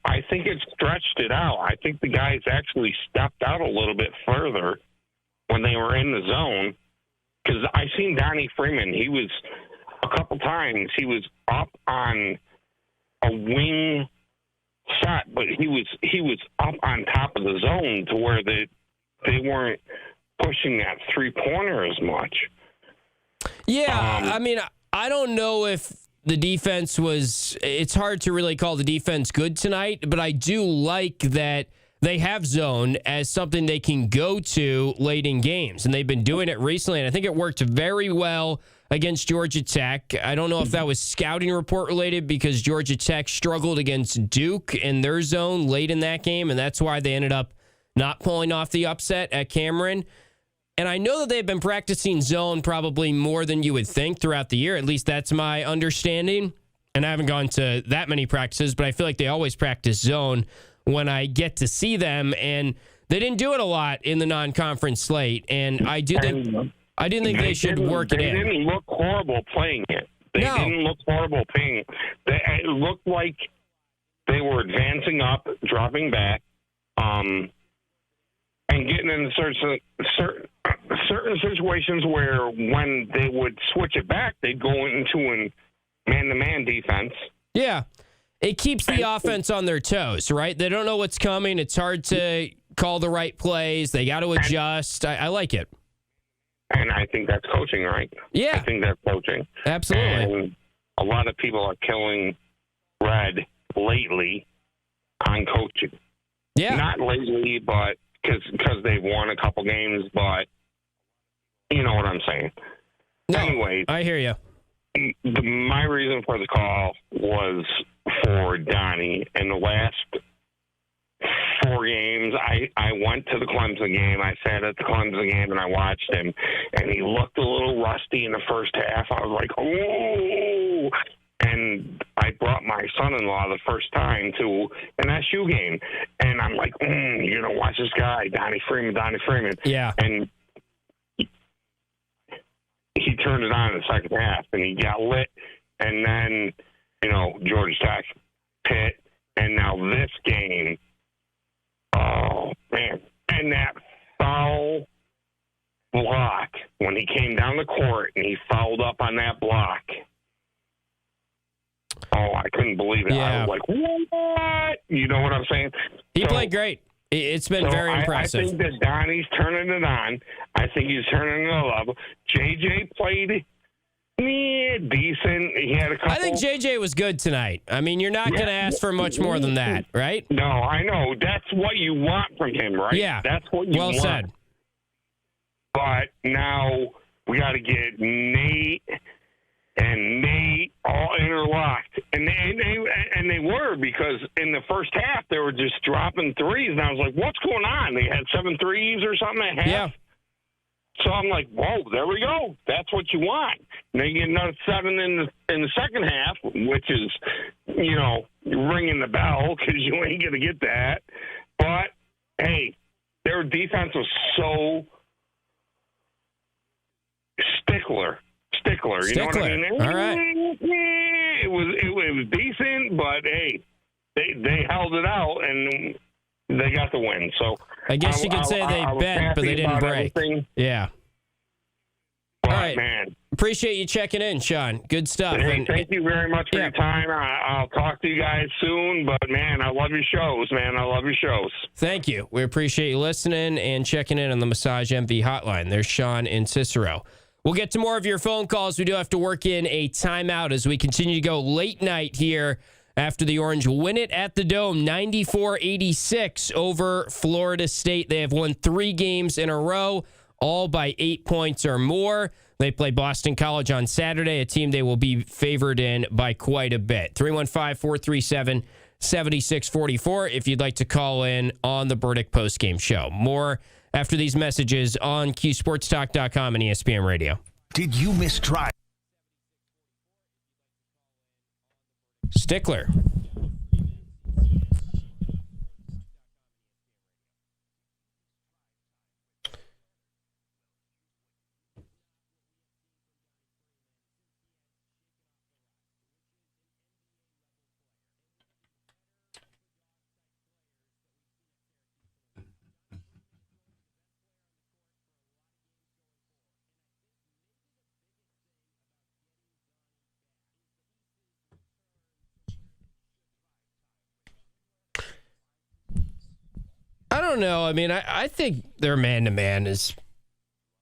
I think it stretched it out. I think the guys actually stepped out a little bit further when they were in the zone. Because I seen Donnie Freeman. He was a couple times. He was up on a wing shot, but he was up on top of the zone to where they weren't pushing that three-pointer as much. Yeah, I mean, I don't know if the defense was – it's hard to really call the defense good tonight, but I do like that they have zone as something they can go to late in games, and they've been doing it recently, and I think it worked very well against Georgia Tech. I don't know if that was scouting report related because Georgia Tech struggled against Duke in their zone late in that game, and that's why they ended up not pulling off the upset at Cameron. And I know that they've been practicing zone probably more than you would think throughout the year. At least that's my understanding. And I haven't gone to that many practices, but I feel like they always practice zone when I get to see them. And they didn't do it a lot in the non-conference slate. And I do think they should work it in. They didn't look horrible playing it. They didn't look horrible playing it. It looked like they were advancing up, dropping back, and getting in certain situations where when they would switch it back, they'd go into a man-to-man defense. Yeah. It keeps the offense on their toes, right? They don't know what's coming. It's hard to call the right plays. They got to adjust. I like it. And I think that's coaching, right? Yeah. I think that's coaching. Absolutely. And a lot of people are killing Red lately on coaching. Yeah. Not lately, but because they've won a couple games, but you know what I'm saying. No, anyways, I hear you. My reason for the call was for Donnie. In the last 4 games, I went to the Clemson game. I sat at the Clemson game and I watched him, and he looked a little rusty in the first half. I was like, oh. And I brought my son-in-law the first time to an SU game. And I'm like, you're going to watch this guy, Donnie Freeman. Yeah. And he turned it on in the second half, and he got lit. And then, Georgia Tech, Pitt, and now this game. Oh, man. And that foul block, when he came down the court and he fouled up on that block. Oh, I couldn't believe it. Yeah. I was like, what? You know what I'm saying? He played great. It's been very impressive. I think that Donnie's turning it on. I think he's turning it up. JJ played decent. He had a couple. I think JJ was good tonight. I mean, you're not going to ask for much more than that, right? No, I know. That's what you want from him, right? Yeah. That's what you want. Well said. But now we got to get Nate all interlocked. And they were, because in the first half they were just dropping threes, and I was like, what's going on? They had 7 threes or something at half. Yeah. So I'm like, whoa, there we go. That's what you want. And then you get another 7 in the second half, which is, ringing the bell, because you ain't going to get that. But, hey, their defense was so stickler. You know what I mean? All right. It was decent, but hey, they held it out and they got the win. So I guess you could say they bent, but they didn't break. Everything. Yeah. But, all right, man. Appreciate you checking in, Sean. Good stuff. Hey, thank you very much for your time. I'll talk to you guys soon. But man, I love your shows, man. I love your shows. Thank you. We appreciate you listening and checking in on the Massage MV hotline. There's Sean and Cicero. We'll get to more of your phone calls. We do have to work in a timeout as we continue to go late night here after the Orange win it at the Dome, 94-86 over Florida State. They have won 3 games in a row, all by 8 points or more. They play Boston College on Saturday, a team they will be favored in by quite a bit. 315-437-7644 if you'd like to call in on the Burdick postgame show. More after these messages on QSportsTalk.com and ESPN Radio. Did you miss try? Stickler. I don't know. I mean, I think their man-to-man is...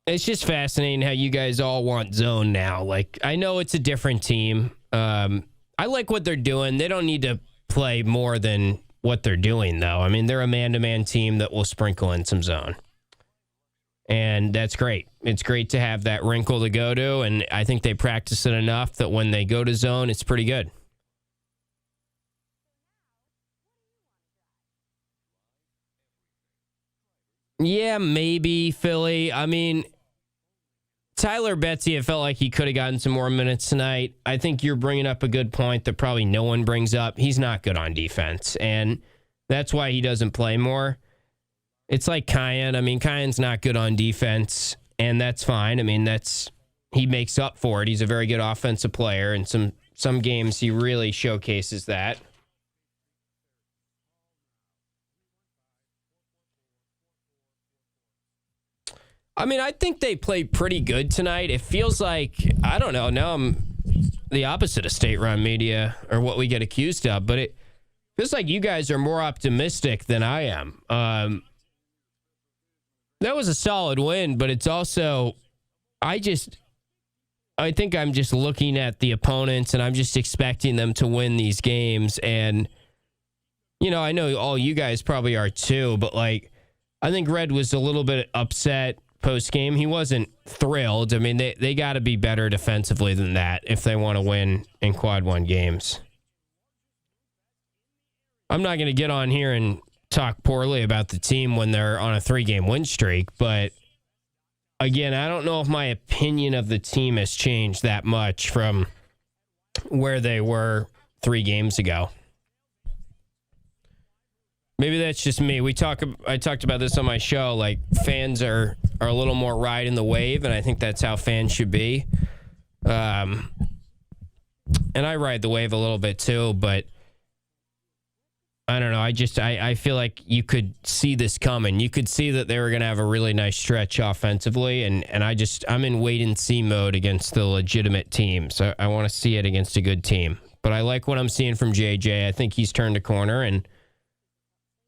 It's just fascinating how you guys all want zone now. Like, I know it's a different team. I like what they're doing. They don't need to play more than what they're doing, though. I mean, they're a man-to-man team that will sprinkle in some zone. And that's great. It's great to have that wrinkle to go to, and I think they practice it enough that when they go to zone, it's pretty good. Yeah, maybe Philly. I mean, Tyler Betsy, I felt like he could have gotten some more minutes tonight. I think you're bringing up a good point that probably no one brings up. He's not good on defense, and that's why he doesn't play more. It's like Kyan. I mean, Kyan's not good on defense, and that's fine. I mean, he makes up for it. He's a very good offensive player, and some games he really showcases that. I mean, I think they played pretty good tonight. It feels like, I don't know, now I'm the opposite of State Run Media or what we get accused of, but it feels like you guys are more optimistic than I am. That was a solid win, but it's also, I think I'm just looking at the opponents and I'm just expecting them to win these games. And, you know, I know all you guys probably are too, but like, I think Red was a little bit upset post-game. He wasn't thrilled. I mean, they got to be better defensively than that if they want to win in quad one games. I'm not going to get on here and talk poorly about the team when they're on a 3-game win streak, but again, I don't know if my opinion of the team has changed that much from where they were 3 games ago. Maybe that's just me. I talked about this on my show. Like, fans are a little more riding the wave, and I think that's how fans should be. And I ride the wave a little bit too, but I don't know. I feel like you could see this coming. You could see that they were going to have a really nice stretch offensively, and I'm in wait and see mode against the legitimate team. So I want to see it against a good team. But I like what I'm seeing from JJ. I think he's turned a corner, and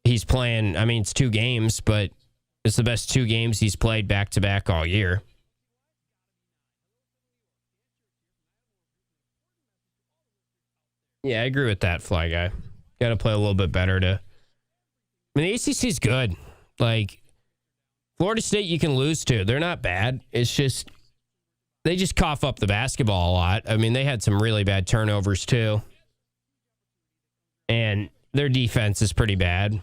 he's playing, I mean, it's 2 games, but it's the best 2 games he's played back-to-back all year. Yeah, I agree with that, Fly Guy. Got to play a little bit better I mean, the ACC's good. Like, Florida State you can lose to. They're not bad. It's just, they just cough up the basketball a lot. I mean, they had some really bad turnovers, too. And their defense is pretty bad.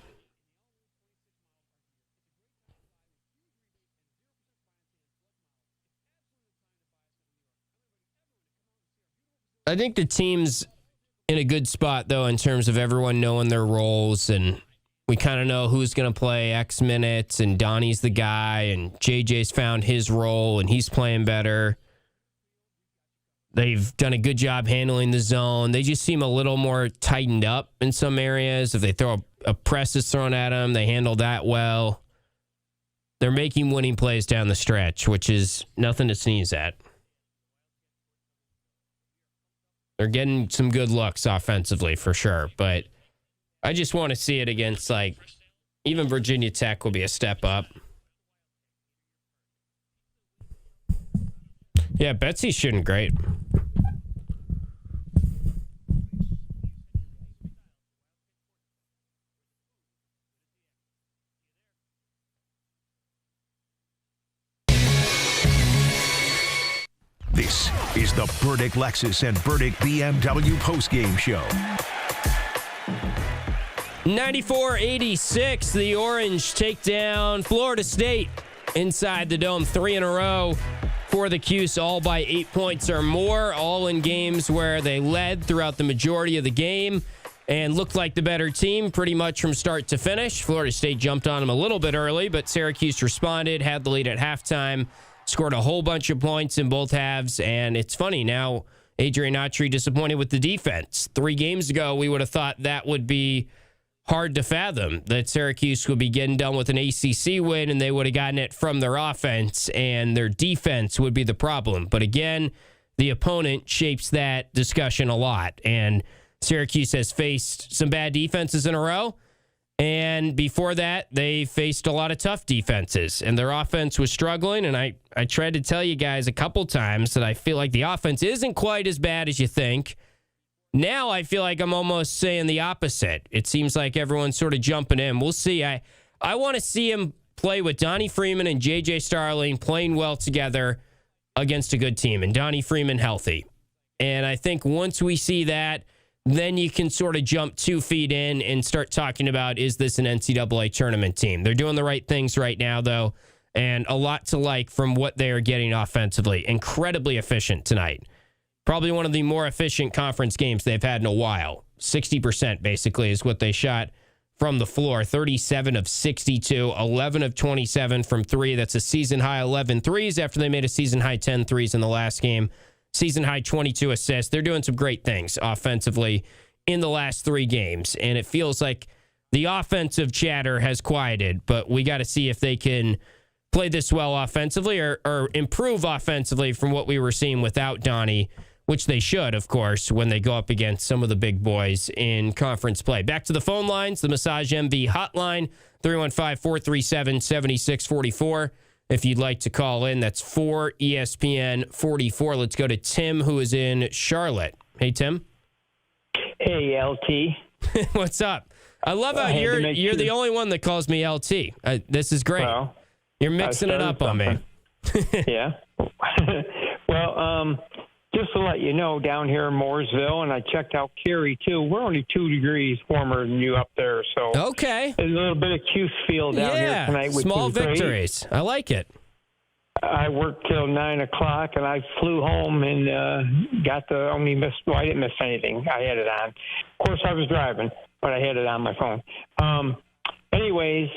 I think the team's in a good spot, though, in terms of everyone knowing their roles, and we kind of know who's going to play X minutes, and Donnie's the guy, and JJ's found his role, and he's playing better. They've done a good job handling the zone. They just seem a little more tightened up in some areas. If they throw a press is thrown at them, they handle that well. They're making winning plays down the stretch, which is nothing to sneeze at. They're getting some good looks offensively for sure, but I just want to see it against, like, even Virginia Tech will be a step up. Yeah, Betsy's shooting great. This is the Burdick Lexus and Burdick BMW postgame show. 94-86, the Orange take down Florida State inside the Dome, 3 in a row for the Cuse, all by 8 points or more, all in games where they led throughout the majority of the game and looked like the better team pretty much from start to finish. Florida State jumped on them a little bit early, but Syracuse responded, had the lead at halftime, scored a whole bunch of points in both halves, and it's funny now, Adrian Autry disappointed with the defense. 3 games ago, we would have thought that would be hard to fathom, that Syracuse would be getting done with an ACC win and they would have gotten it from their offense and their defense would be the problem. But again, the opponent shapes that discussion a lot. And Syracuse has faced some bad defenses in a row. And before that, they faced a lot of tough defenses. And their offense was struggling. And I tried to tell you guys a couple times that I feel like the offense isn't quite as bad as you think. Now I feel like I'm almost saying the opposite. It seems like everyone's sort of jumping in. We'll see. I want to see him play with Donnie Freeman and J.J. Starling playing well together against a good team, and Donnie Freeman healthy. And I think once we see that, then you can sort of jump 2 feet in and start talking about, is this an NCAA tournament team? They're doing the right things right now, though, and a lot to like from what they are getting offensively. Incredibly efficient tonight. Probably one of the more efficient conference games they've had in a while. 60% basically is what they shot from the floor. 37 of 62, 11 of 27 from 3. That's a season-high 11 threes after they made a season-high 10 threes in the last game. Season-high 22 assists. They're doing some great things offensively in the last 3 games, and it feels like the offensive chatter has quieted, but we got to see if they can play this well offensively or improve offensively from what we were seeing without Donnie, which they should, of course, when they go up against some of the big boys in conference play. Back to the phone lines, the Massage MV hotline, 315-437-7644. If you'd like to call in, that's 4ESPN44. Let's go to Tim, who is in Charlotte. Hey, Tim. Hey, LT. What's up? I love how you're the only one that calls me LT. This is great. Well, you're mixing it up on me. Yeah. Well, just to let you know, down here in Mooresville, and I checked out Cary, too, we're only 2 degrees warmer than you up there. So okay, there's a little bit of Cuse feel down here tonight. Which small is great. victories. I like it. I worked till 9 o'clock, and I flew home and I didn't miss anything. I had it on. Of course, I was driving, but I had it on my phone. Anyways,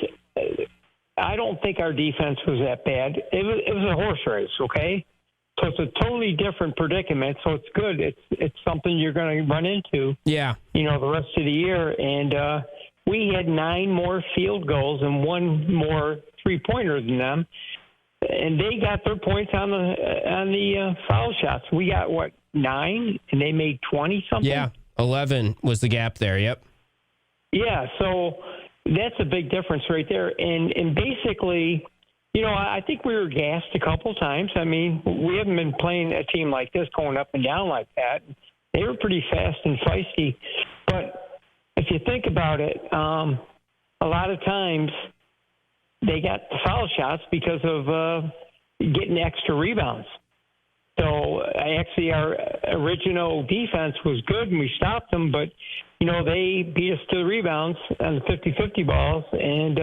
I don't think our defense was that bad. It was a horse race, okay? So it's a totally different predicament. So it's good. It's something you're going to run into. Yeah. The rest of the year. And we had 9 more field goals and 1 more 3-pointer than them, and they got their points on the foul shots. We got 9, and they made 20 something. Yeah, 11 was the gap there. Yep. Yeah. So that's a big difference right there. And basically, I think we were gassed a couple times. I mean, we haven't been playing a team like this going up and down like that. They were pretty fast and feisty. But if you think about it, a lot of times they got the foul shots because of getting extra rebounds. So actually our original defense was good and we stopped them, but, they beat us to the rebounds on the 50-50 balls, and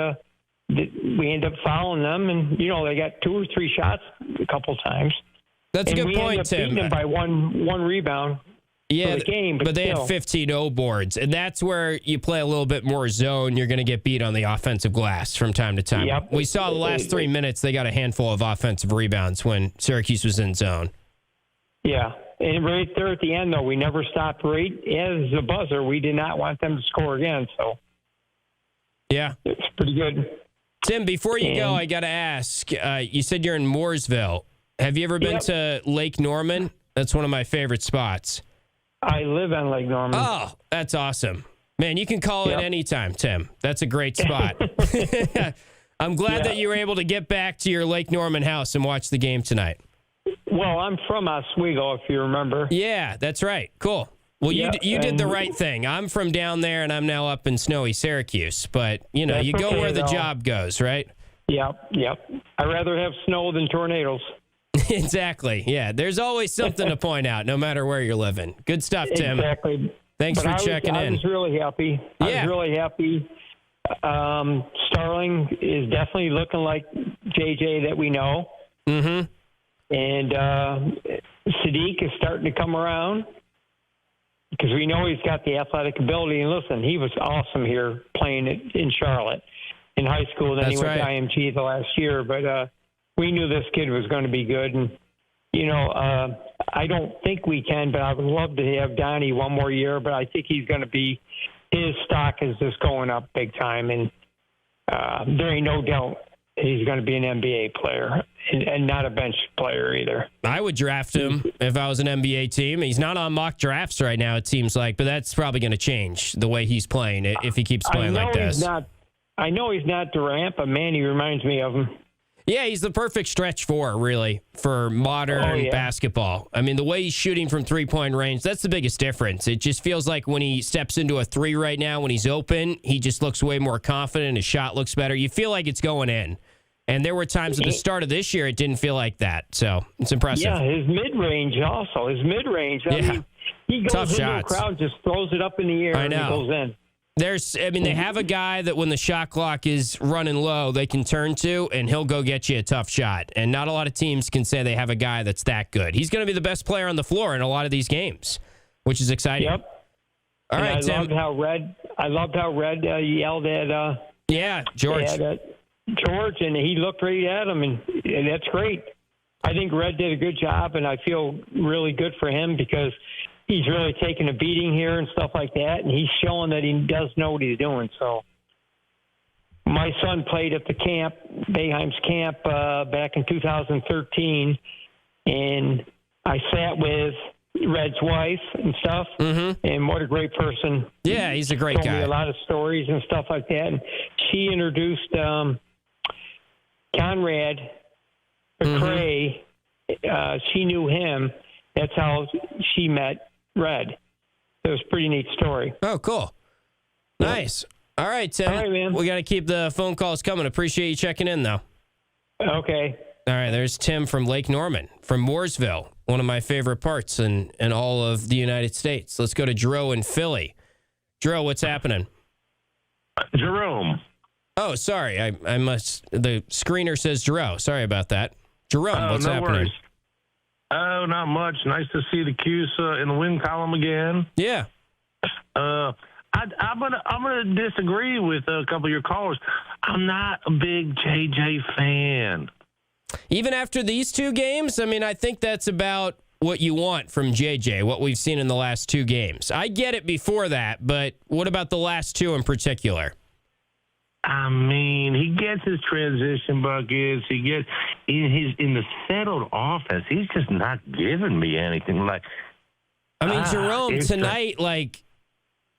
we end up fouling them, and they got 2 or 3 shots a couple times. That's a good point, Tim. Beating them by one rebound. Yeah, for the game, but they had 15-0 boards, and that's where you play a little bit more zone. You're going to get beat on the offensive glass from time to time. Yep. We saw the last 3 minutes they got a handful of offensive rebounds when Syracuse was in zone. Yeah, and right there at the end, though, we never stopped right as the buzzer. We did not want them to score again, so yeah, it's pretty good. Tim, before you go, I got to ask, you said you're in Mooresville. Have you ever been to Lake Norman? That's one of my favorite spots. I live on Lake Norman. Oh, that's awesome. Man, you can call it anytime, Tim. That's a great spot. I'm glad that you were able to get back to your Lake Norman house and watch the game tonight. Well, I'm from Oswego, if you remember. Yeah, that's right. Cool. Well, you did the right thing. I'm from down there, and I'm now up in snowy Syracuse. But, you go where the job goes, right? Yep. I'd rather have snow than tornadoes. Exactly. Yeah, there's always something to point out, no matter where you're living. Good stuff, Tim. Exactly. Thanks for checking in. I was really happy. Yeah. I was really happy. Starling is definitely looking like JJ that we know. Mm-hmm. And Sadiq is starting to come around because we know he's got the athletic ability. And listen, he was awesome here playing in Charlotte in high school. Then he went to IMG the last year. But we knew this kid was going to be good. And, I don't think we can, but I would love to have Donnie one more year. But I think he's going to be – his stock is just going up big time. And there ain't no doubt he's going to be an NBA player and not a bench player either. I would draft him if I was an NBA team. He's not on mock drafts right now, it seems like, but that's probably going to change the way he's playing if he keeps playing like this. I know he's not Durant, but man, he reminds me of him. Yeah, he's the perfect stretch four, really, for modern basketball. I mean, the way he's shooting from three-point range, that's the biggest difference. It just feels like when he steps into a three right now, when he's open, he just looks way more confident. His shot looks better. You feel like it's going in. And there were times at the start of this year it didn't feel like that. So it's impressive. Yeah, his mid-range also. His mid-range. I mean, he goes tough into shots. a crowd, just throws it up in the air, and it goes in. They have a guy that when the shot clock is running low, they can turn to, and he'll go get you a tough shot. And not a lot of teams can say they have a guy that's that good. He's going to be the best player on the floor in a lot of these games, which is exciting. Yep. All right, Tim. I loved how Red yelled at George. George, and he looked right at him, and that's great. I think Red did a good job, and I feel really good for him because he's really taking a beating here and stuff like that, and he's showing that he does know what he's doing. So my son played at the camp, Boeheim's camp, back in 2013, and I sat with Red's wife and stuff, and what a great person. Yeah, he's a great guy. Told me a lot of stories and stuff like that, and she introduced Conrad McCray. She knew him. That's how she met Red. It was a pretty neat story. Oh, cool. Nice. All right, Tim. All right, man. We got to keep the phone calls coming. Appreciate you checking in, though. Okay. All right, there's Tim from Lake Norman, from Mooresville, one of my favorite parts in all of the United States. Let's go to Drew in Philly. Drew, what's happening? Jerome. Oh, sorry. I must. The screener says Drew. Sorry about that. Jerome, what's happening? Worries. Oh, not much. Nice to see the Cuse in the win column again. Yeah. I'm gonna disagree with a couple of your callers. I'm not a big JJ fan. Even after these two games, I mean, I think that's about what you want from JJ, what we've seen in the last two games. I get it before that, but what about the last two in particular? I mean, he gets his transition buckets. He gets in the settled offense. He's just not giving me anything. Jerome, tonight,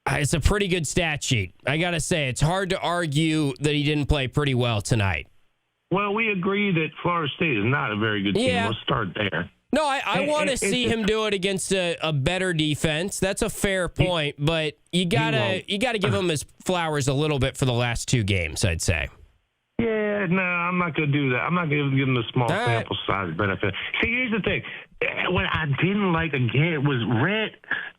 it's a pretty good stat sheet. I got to say, it's hard to argue that he didn't play pretty well tonight. Well, we agree that Florida State is not a very good team. Yeah. Let's start there. No, I want to see him do it against a better defense. That's a fair point, but you gotta give him his flowers a little bit for the last two games, I'd say. Yeah, no, I'm not going to do that. I'm not going to give him the small sample size benefit. See, here's the thing. What I didn't like again was Red.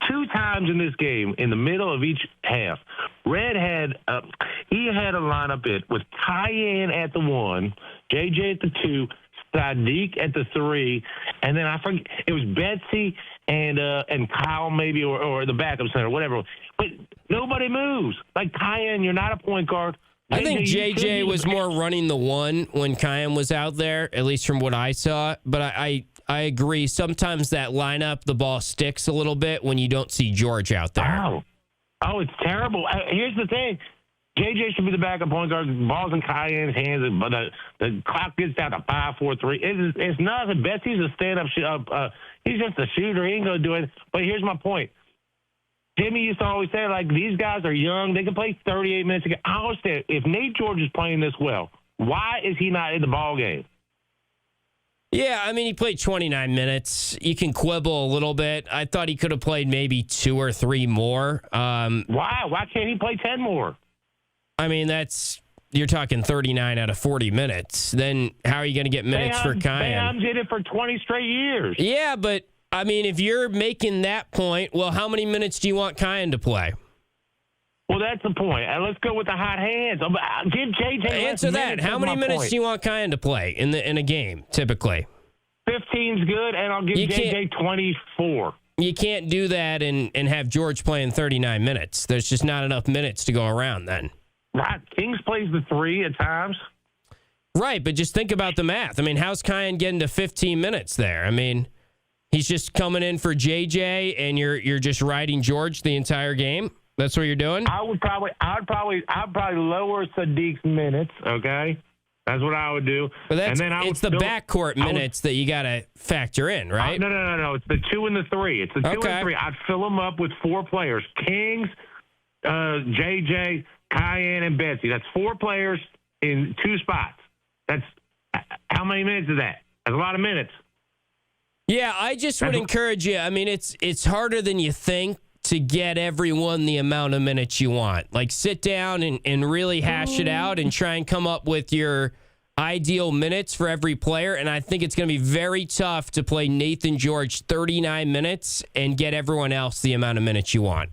2 times in this game, in the middle of each half, Red had a lineup with Tyen at the 1, JJ at the 2, Sadiq at the 3, and then I forget it was Betsy and Kyle maybe or the backup center, whatever. But nobody moves. Like Tyen, you're not a point guard. I think JJ was more running the 1 when Kyan was out there, at least from what I saw. But I agree. Sometimes that lineup, the ball sticks a little bit when you don't see George out there. Oh, it's terrible. Here's the thing. JJ should be the backup point guard. The ball's in Kyan's hands, but the clock gets down to 5, 4, 3. It's nothing. Betsy's a stand-up. He's just a shooter. He ain't going to do it. But here's my point. Jimmy used to always say, these guys are young. They can play 38 minutes again. I understand. If Nate George is playing this well, why is he not in the ball game? Yeah, I mean, he played 29 minutes. You can quibble a little bit. I thought he could have played maybe 2 or 3 more. Why? Why can't he play 10 more? I mean, that's you're talking 39 out of 40 minutes. Then how are you going to get minutes for Kyan? Boeheim did it for 20 straight years. Yeah, but, I mean, if you're making that point, well, how many minutes do you want Kyan to play? Well, that's the point. Let's go with the hot hands. Give JJ Answer that. How many minutes do you want Kyan to play in a game, typically? 15's good, and I'll give JJ 24. You can't do that and have George playing 39 minutes. There's just not enough minutes to go around then. Right. Kings plays the 3 at times. Right, but just think about the math. I mean, how's Kyan getting to 15 minutes there? I mean, he's just coming in for JJ, and you're just riding George the entire game? That's what you're doing? I'd probably lower Sadiq's minutes, okay? That's what I would do. But it's the backcourt minutes that you got to factor in, right? No. It's the 2 and the 3. It's the 2 and the 3. I'd fill them up with 4 players. Kings, JJ, Kyan, and Betsy. That's 4 players in 2 spots. That's how many minutes is that? That's a lot of minutes. Yeah, I just would encourage you. I mean, it's harder than you think to get everyone the amount of minutes you want. Like, sit down and really hash it out and try and come up with your ideal minutes for every player. And I think it's going to be very tough to play Nathan George 39 minutes and get everyone else the amount of minutes you want.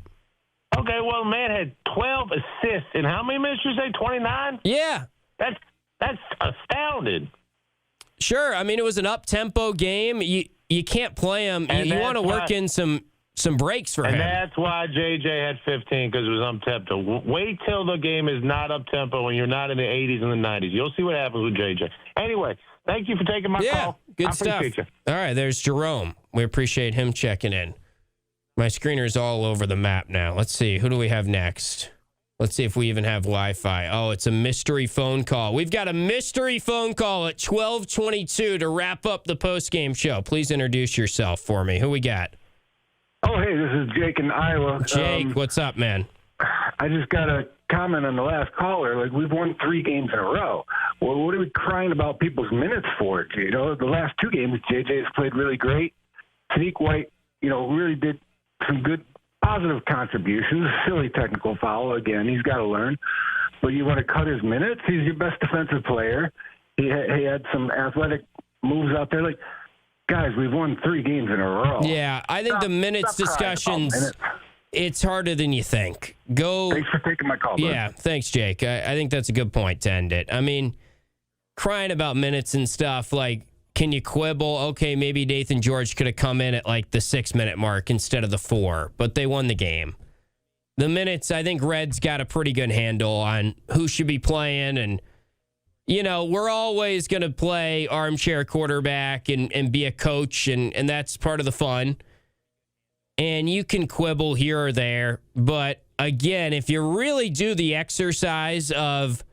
Okay, well, man had 12 assists. In how many minutes did you say? 29? Yeah. That's astounding. Sure. I mean, it was an up-tempo game. You can't play him. You want to work in some breaks for him. And that's why JJ had 15, because it was up-tempo. Wait till the game is not up-tempo and you're not in the 80s and the 90s. You'll see what happens with JJ. Anyway, thank you for taking my call. Good stuff. You. All right, there's Jerome. We appreciate him checking in. My screener's all over the map now. Let's see. Who do we have next? Let's see if we even have Wi-Fi. Oh, it's a mystery phone call. We've got a mystery phone call at 12:22 to wrap up the postgame show. Please introduce yourself for me. Who we got? Oh, hey, this is Jake in Iowa. Jake, what's up, man? I just got a comment on the last caller. Like, we've won 3 games in a row. Well, what are we crying about people's minutes for? You know, the last 2 games, JJ's played really great. Sadiq White, really did some good positive contributions. Silly technical foul. Again, he's got to learn. But you want to cut his minutes? He's your best defensive player. He had some athletic moves out there. Like, guys, we've won 3 games in a row. Yeah, I think the minutes discussions, it's harder than you think. Thanks for taking my call, bud. Yeah, thanks, Jake. I think that's a good point to end it. I mean, crying about minutes and stuff, like, can you quibble? Okay, maybe Nathan George could have come in at, like, the 6-minute mark instead of the 4, but they won the game. The minutes, I think Red's got a pretty good handle on who should be playing, and we're always going to play armchair quarterback and be a coach, and that's part of the fun. And you can quibble here or there. But, again, if you really do the exercise of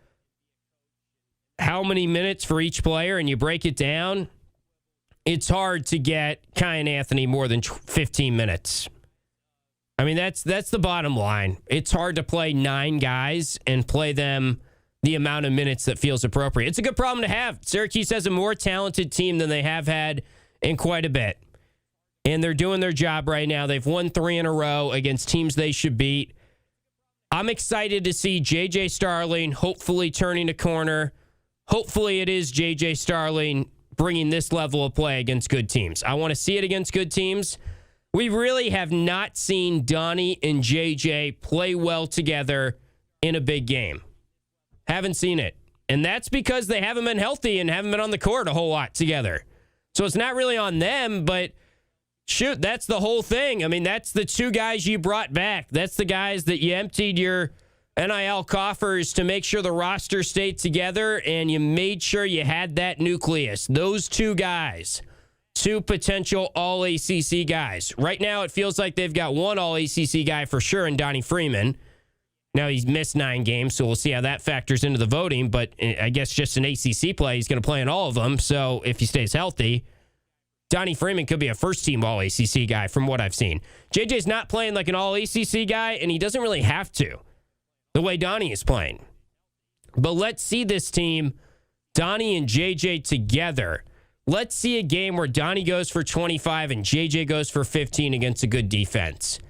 how many minutes for each player and you break it down, it's hard to get Kyan Anthony more than 15 minutes. I mean, that's the bottom line. It's hard to play 9 guys and play them the amount of minutes that feels appropriate. It's a good problem to have. Syracuse has a more talented team than they have had in quite a bit. And they're doing their job right now. They've won 3 in a row against teams they should beat. I'm excited to see J.J. Starling hopefully turning a corner. Hopefully it is J.J. Starling bringing this level of play against good teams. I want to see it against good teams. We really have not seen Donnie and J.J. play well together in a big game. Haven't seen it. And that's because they haven't been healthy and haven't been on the court a whole lot together. So it's not really on them, but shoot, that's the whole thing. I mean, that's the 2 guys you brought back. That's the guys that you emptied your NIL coffers to make sure the roster stayed together, and you made sure you had that nucleus. Those 2 guys, 2 potential all-ACC guys. Right now, it feels like they've got 1 all-ACC guy for sure in Donnie Freeman. Now, he's missed 9 games, so we'll see how that factors into the voting. But I guess just an ACC play, he's going to play in all of them. So if he stays healthy, Donnie Freeman could be a first-team all-ACC guy from what I've seen. JJ's not playing like an all-ACC guy, and he doesn't really have to, the way Donnie is playing. But let's see this team, Donnie and JJ together. Let's see a game where Donnie goes for 25 and JJ goes for 15 against a good defense.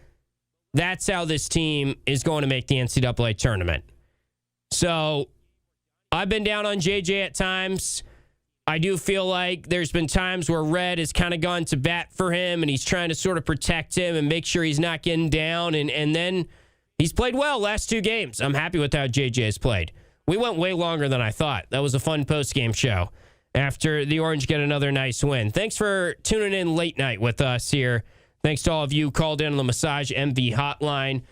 That's how this team is going to make the NCAA tournament. So I've been down on JJ at times. I do feel like there's been times where Red has kind of gone to bat for him, and he's trying to sort of protect him and make sure he's not getting down. And then he's played well last 2 games. I'm happy with how JJ has played. We went way longer than I thought. That was a fun post-game show after the Orange get another nice win. Thanks for tuning in late night with us here. Thanks to all of you who called in on the Massage MV hotline.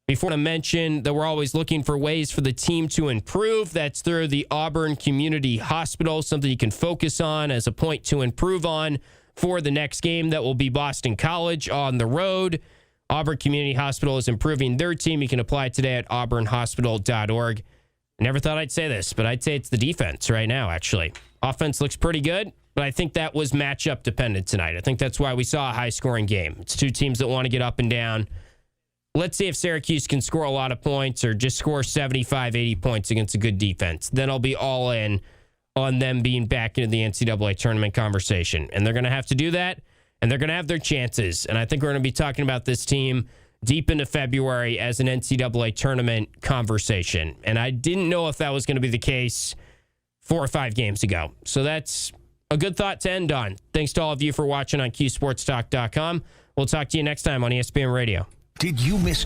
Before I mention that we're always looking for ways for the team to improve. That's through the Auburn Community Hospital, something you can focus on as a point to improve on for the next game. That will be Boston College on the road. Auburn Community Hospital is improving their team. You can apply today at auburnhospital.org. I never thought I'd say this, but I'd say it's the defense right now, actually. Offense looks pretty good, but I think that was matchup dependent tonight. I think that's why we saw a high-scoring game. It's 2 teams that want to get up and down. Let's see if Syracuse can score a lot of points or just score 75, 80 points against a good defense. Then I'll be all in on them being back into the NCAA tournament conversation. And they're going to have to do that, and they're going to have their chances. And I think we're going to be talking about this team deep into February as an NCAA tournament conversation. And I didn't know if that was going to be the case 4 or 5 games ago. So that's a good thought to end on. Thanks to all of you for watching on QSportsTalk.com. We'll talk to you next time on ESPN Radio. Did you miss